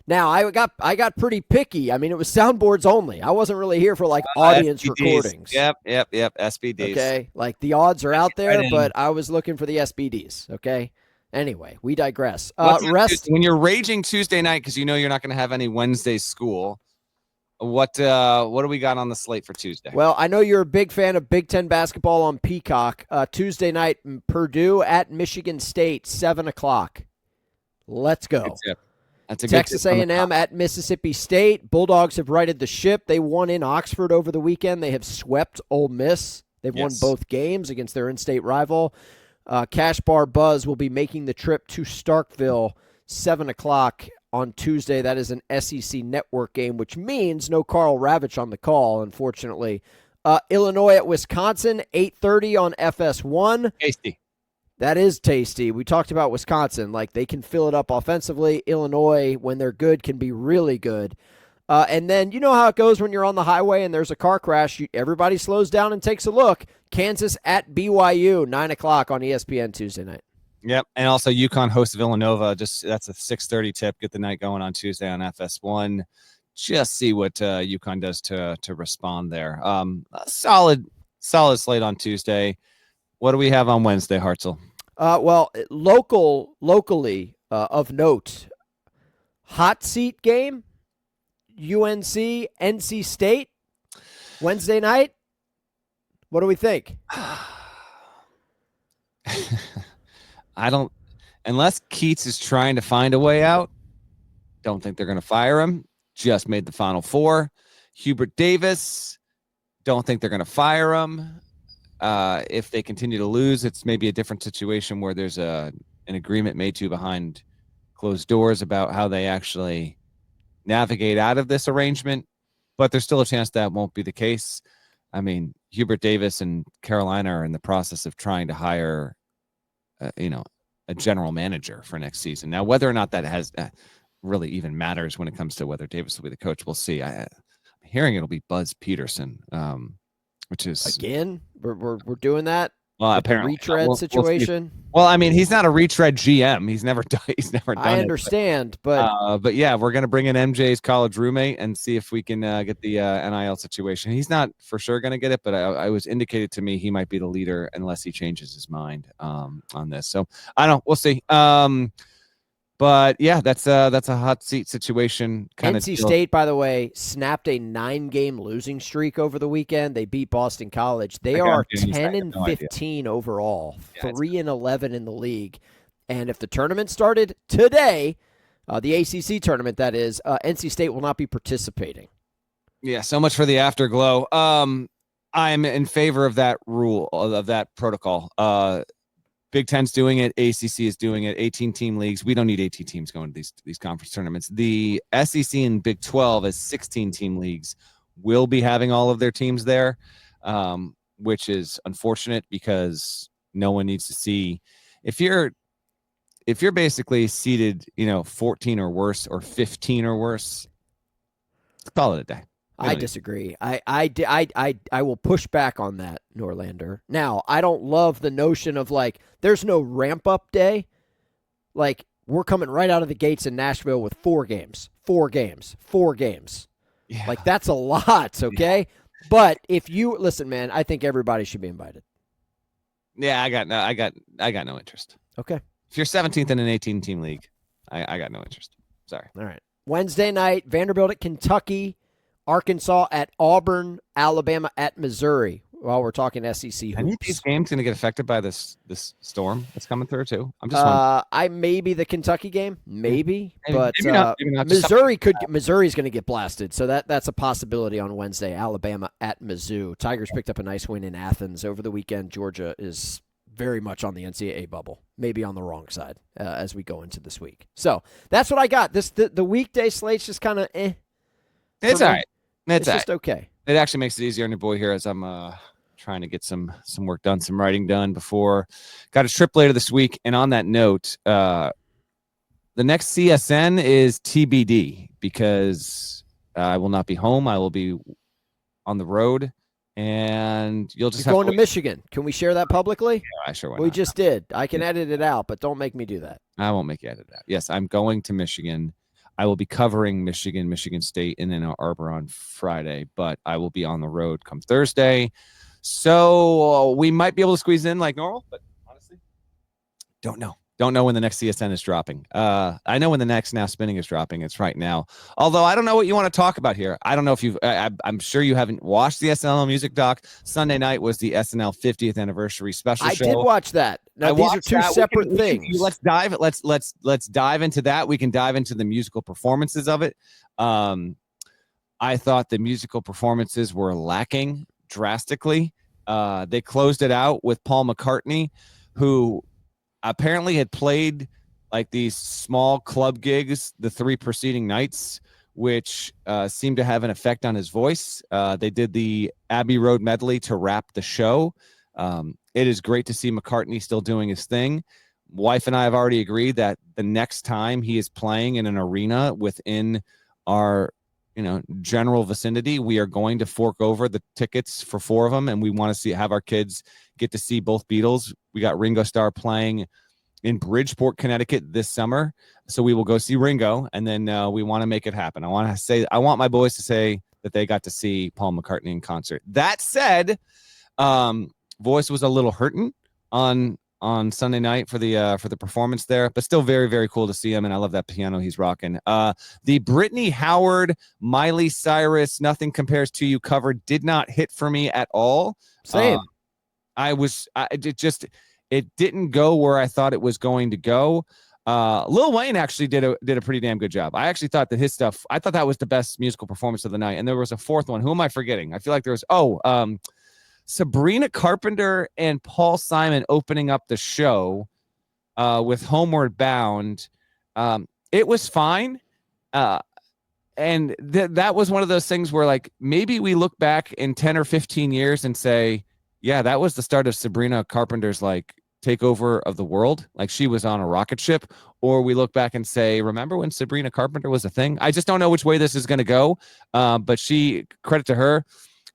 Now, I got pretty picky. I mean, it was soundboards only. I wasn't really here for, like, audience SBDs. Recordings. Yep, SBDs. Okay, like, the odds are out there, but I was looking for the SBDs, okay? Anyway, we digress. When you're raging Tuesday night because you know you're not going to have any Wednesday school, what do we got on the slate for Tuesday? Well, I know you're a big fan of Big Ten basketball on Peacock. Tuesday night, Purdue at Michigan State, 7 o'clock. Let's go. That's a Texas A&M at Mississippi State. Bulldogs have righted the ship. They won in Oxford over the weekend. They have swept Ole Miss. They've won both games against their in-state rival. Cash Bar Buzz will be making the trip to Starkville, 7 o'clock on Tuesday. That is an SEC network game, which means no Carl Ravitch on the call, unfortunately. Illinois at Wisconsin, 8:30 on FS1. Tasty. That is tasty. We talked about Wisconsin. Like, they can fill it up offensively. Illinois, when they're good, can be really good. And then you know how it goes when you're on the highway and there's a car crash. Everybody slows down and takes a look. Kansas at BYU, 9 o'clock on ESPN Tuesday night. Yep, and also UConn hosts Villanova. That's a 6:30 tip. Get the night going on Tuesday on FS1. Just see what UConn does to respond there. A solid slate on Tuesday. What do we have on Wednesday, Hartzell? Well, locally of note, hot seat game, UNC, NC State, Wednesday night. What do we think? Unless Keats is trying to find a way out, don't think they're going to fire him. Just made the Final Four. Hubert Davis, don't think they're going to fire him. If they continue to lose, it's maybe a different situation where there's an agreement made to behind closed doors about how they actually navigate out of this arrangement. But there's still a chance that won't be the case. I mean, Hubert Davis and Carolina are in the process of trying to hire a general manager for next season. Now, whether or not that has really even matters when it comes to whether Davis will be the coach, we'll see. I'm hearing it'll be Buzz Peterson, which is again we're doing that. Well, apparently retread situation. Well, I mean, he's not a retread GM. He's never done. I understand, but yeah, we're gonna bring in MJ's college roommate and see if we can get the NIL situation. He's not for sure gonna get it, but I was indicated to me he might be the leader unless he changes his mind on this. So I don't. We'll see. But yeah, that's a hot seat situation. NC State, by the way, snapped a 9-game losing streak over the weekend. They beat Boston College. They are 10-15 overall, 3-11 in the league. And if the tournament started today, the ACC tournament, that is, NC State will not be participating. Yeah, so much for the afterglow. I'm in favor of that rule, of that protocol. Big Ten's doing it. ACC is doing it. 18-team leagues. We don't need 18 teams going to these conference tournaments. The SEC and Big 12 as 16-team leagues will be having all of their teams there, which is unfortunate because no one needs to see. If you're basically seated, 14 or worse or 15 or worse, call it a day. I disagree. I will push back on that, Norlander. Now, I don't love the notion of there's no ramp up day. Like, we're coming right out of the gates in Nashville with 4 games. Yeah. Like, that's a lot, okay? Yeah. But if you listen, man, I think everybody should be invited. Yeah, I got no interest. Okay. If you're 17th in an 18-team league, I got no interest. Sorry. All right. Wednesday night, Vanderbilt at Kentucky, Arkansas at Auburn, Alabama at Missouri. While we're talking SEC hoops. Any of these games going to get affected by this storm that's coming through too? I'm just wondering. Maybe the Kentucky game, maybe but maybe not, Missouri's going to get blasted, so that's a possibility on Wednesday. Alabama at Mizzou. Tigers picked up a nice win in Athens over the weekend. Georgia is very much on the NCAA bubble, maybe on the wrong side as we go into this week. So that's what I got. The weekday slate's just kind of It's all right. It's just okay. It actually makes it easier on your boy here as I'm trying to get some work done, some writing done before. Got a trip later this week. And on that note, the next CSN is TBD because I will not be home. I will be on the road, and you'll just You're going to Michigan. Can we share that publicly? Yeah, I sure will. We just did. I can edit it out, but don't make me do that. I won't make you edit it out. Yes, I'm going to Michigan. I will be covering Michigan State in Ann Arbor on Friday, but I will be on the road come Thursday. So we might be able to squeeze in like normal, but honestly, don't know. Don't know when the next CSN is dropping. I know when the next Now Spinning is dropping. It's right now. Although I don't know what you want to talk about here. I don't know if you've. I'm sure you haven't watched the SNL music doc. Sunday night was the SNL 50th anniversary special show. I did watch that. Now these are two separate things. Let's dive. Let's dive into that. We can dive into the musical performances of it. I thought the musical performances were lacking drastically. They closed it out with Paul McCartney, who apparently had played like these small club gigs the 3 preceding nights, which seemed to have an effect on his voice. They did the Abbey Road medley to wrap the show. It is great to see McCartney still doing his thing. Wife and I have already agreed that the next time he is playing in an arena within our general vicinity, we are going to fork over the tickets for 4 of them, and we want to have our kids get to see both Beatles. We got Ringo Starr playing in Bridgeport, Connecticut this summer, so we will go see Ringo, and then we want to make it happen. I want my boys to say that they got to see Paul McCartney in concert. That said, voice was a little hurting on Sunday night for the performance there, but still very, very cool to see him, and I love that piano he's rocking. The Brittany Howard, Miley Cyrus, Nothing Compares to You cover did not hit for me at all. Same. It didn't go where I thought it was going to go. Lil Wayne actually did a pretty damn good job. I actually thought that his stuff, I thought that was the best musical performance of the night, and there was a fourth one. Who am I forgetting? I feel like there was Sabrina Carpenter and Paul Simon opening up the show with Homeward Bound. It was fine. And that was one of those things where, like, maybe we look back in 10 or 15 years and say, yeah, that was the start of Sabrina Carpenter's, like, takeover of the world. Like, she was on a rocket ship. Or we look back and say, remember when Sabrina Carpenter was a thing? I just don't know which way this is going to go. But credit to her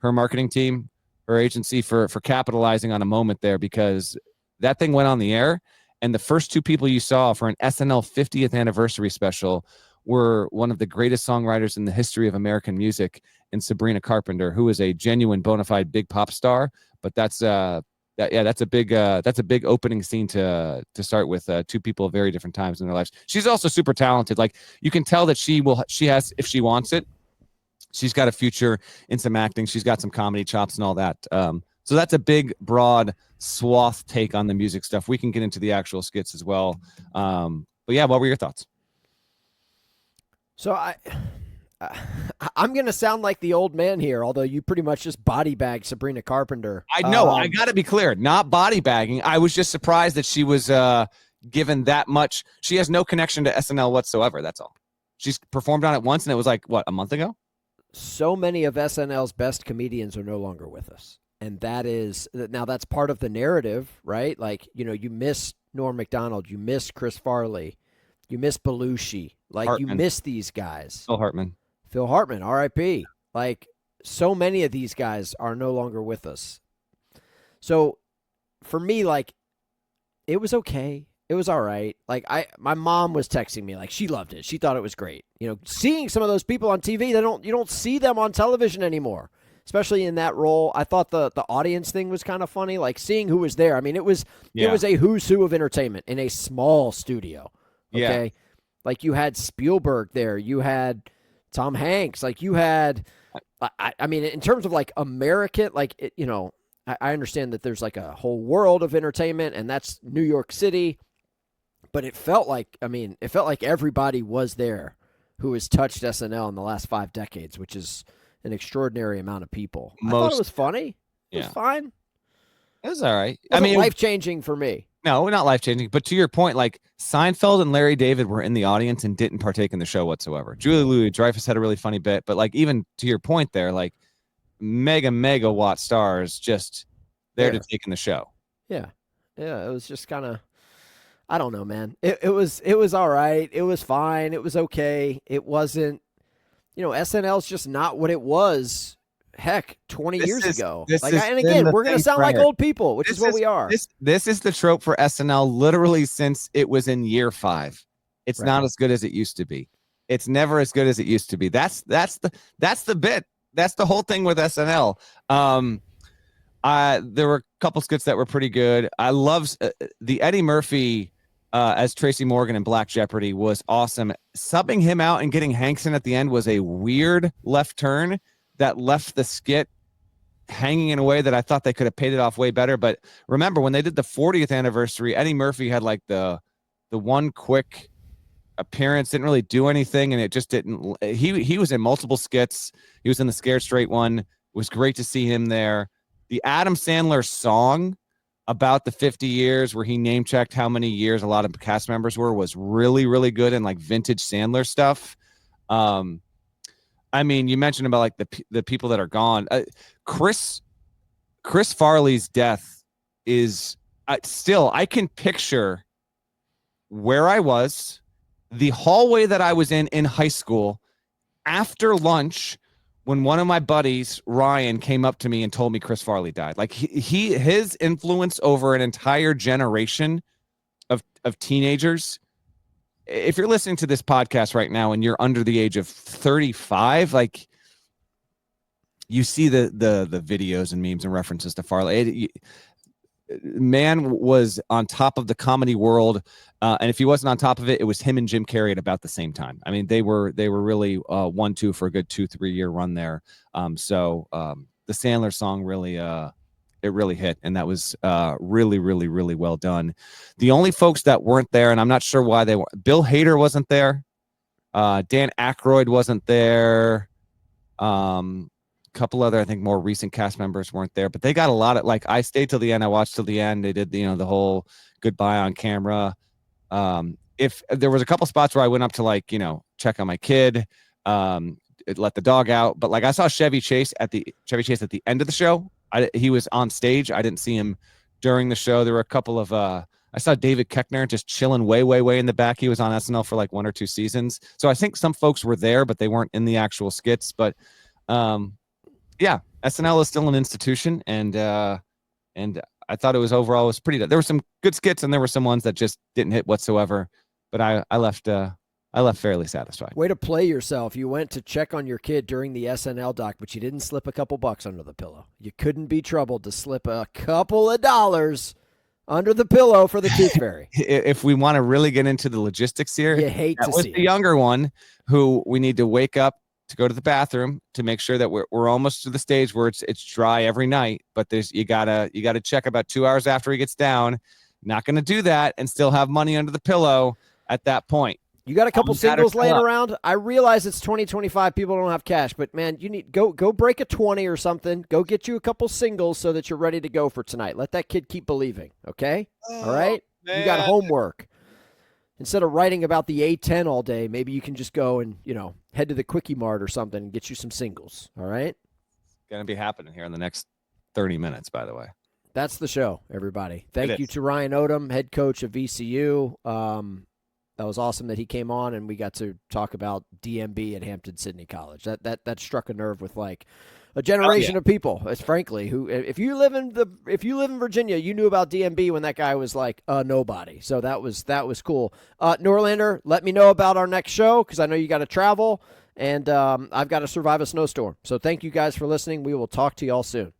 marketing team, her agency for capitalizing on a moment there, because that thing went on the air, and the first 2 people you saw for an SNL 50th anniversary special were one of the greatest songwriters in the history of American music, and Sabrina Carpenter, who is a genuine bona fide big pop star. But that's a big opening scene to start with 2 people at very different times in their lives. She's also super talented. Like, you can tell that she has, if she wants it, she's got a future in some acting. She's got some comedy chops and all that. So that's a big, broad swath take on the music stuff. We can get into the actual skits as well. But yeah, what were your thoughts? So I'm going to sound like the old man here, although you pretty much just body bagged Sabrina Carpenter. I know. I got to be clear. Not body bagging. I was just surprised that she was given that much. She has no connection to SNL whatsoever. That's all. She's performed on it once, and it was like, what, a month ago? So many of SNL's best comedians are no longer with us. And that's part of the narrative, right? Like, you miss Norm Macdonald, you miss Chris Farley, you miss Belushi. Like, Hartman. You miss these guys. Phil Hartman, R.I.P. Like, so many of these guys are no longer with us. So, for me, like, it was okay. It was all right. Like my mom was texting me, like she loved it. She thought it was great. You know, seeing some of those people on TV, you don't see them on television anymore, especially in that role. I thought the audience thing was kind of funny, like seeing who was there. I mean, it was a who's who of entertainment in a small studio. Okay, Yeah. like you had Spielberg there, you had Tom Hanks, like you had. I mean, in terms of like American, like you know, I understand that there's like a whole world of entertainment, and that's New York City. But it felt like everybody was there who has touched SNL in the last 5 decades, which is an extraordinary amount of people. I thought it was funny. It was fine. It was all right. I mean, life-changing for me. No, not life-changing. But to your point, like Seinfeld and Larry David were in the audience and didn't partake in the show whatsoever. Julie Louis-Dreyfus had a really funny bit. But like even to your point there, like mega watt stars just there to take in the show. Yeah. Yeah, it was just kind of, I don't know, man. It was all right. It was fine. It was okay. It wasn't, you know, SNL's just not what it was, heck, 20 years ago. And again, we're going to sound like old people, which is what we are. This is the trope for SNL literally since it was in year 5. It's not as good as it used to be. It's never as good as it used to be. That's the bit. That's the whole thing with SNL. There were a couple skits that were pretty good. I love the Eddie Murphy as Tracy Morgan in Black Jeopardy was awesome. Subbing him out and getting Hanks in at the end was a weird left turn that left the skit hanging in a way that I thought they could have paid it off way better. But remember, when they did the 40th anniversary, Eddie Murphy had like the one quick appearance, didn't really do anything, and it just didn't. He was in multiple skits. He was in the Scared Straight one. It was great to see him there. The Adam Sandler song about the 50 years where he name checked how many years a lot of cast members were was really, really good and like vintage Sandler stuff. I mean, you mentioned about like the people that are gone. Chris Farley's death is still, I can picture where I was, the hallway that I was in high school after lunch, when one of my buddies, Ryan, came up to me and told me Chris Farley died. Like his influence over an entire generation of teenagers. If you're listening to this podcast right now and you're under the age of 35, like you see the videos and memes and references to Farley. Man was on top of the comedy world. And if he wasn't on top of it, it was him and Jim Carrey at about the same time. I mean, they were really 1-2 for a good 2-3 year run there. So the Sandler song really, it really hit. And that was really, really, really well done. The only folks that weren't there, and I'm not sure why they weren't, Bill Hader wasn't there. Dan Aykroyd wasn't there. Couple other, I think, more recent cast members weren't there, but they got a lot of, like, I stayed till the end. I watched till the end. They did, the whole goodbye on camera. If there was a couple spots where I went up to, like, check on my kid, let the dog out, but like I saw Chevy Chase at the end of the show. He was on stage. I didn't see him during the show. There were a couple of, I saw David Koechner just chilling way in the back. He was on SNL for like 1 or 2 seasons. So I think some folks were there, but they weren't in the actual skits. But, yeah, SNL is still an institution, and I thought it was overall pretty. There were some good skits, and there were some ones that just didn't hit whatsoever. But I left fairly satisfied. Way to play yourself. You went to check on your kid during the SNL doc, but you didn't slip a couple bucks under the pillow. You couldn't be troubled to slip a couple of dollars under the pillow for the tooth fairy. If we want to really get into the logistics here, you hate to see the younger one who we need to wake up to go to the bathroom to make sure that we're almost to the stage where it's dry every night. But you gotta check about 2 hours after he gets down. Not going to do that and still have money under the pillow at that point. You got a couple singles laying around. I realize it's 2025. People don't have cash, but man, you need go break a 20 or something. Go get you a couple singles so that you're ready to go for tonight. Let that kid keep believing. Okay, all right. Man. You got homework. Instead of writing about the A10 all day, maybe you can just go and, head to the Quickie Mart or something and get you some singles, all right? Going to be happening here in the next 30 minutes, by the way. That's the show, everybody. Thank you to Ryan Odom, head coach of VCU. That was awesome that he came on and we got to talk about DMB at Hampton-Sydney College. That struck a nerve with, like, a generation of people, frankly, who if you live in Virginia, you knew about DMB when that guy was like nobody. So that was cool. Norlander, let me know about our next show because I know you got to travel and I've got to survive a snowstorm. So thank you guys for listening. We will talk to y'all soon.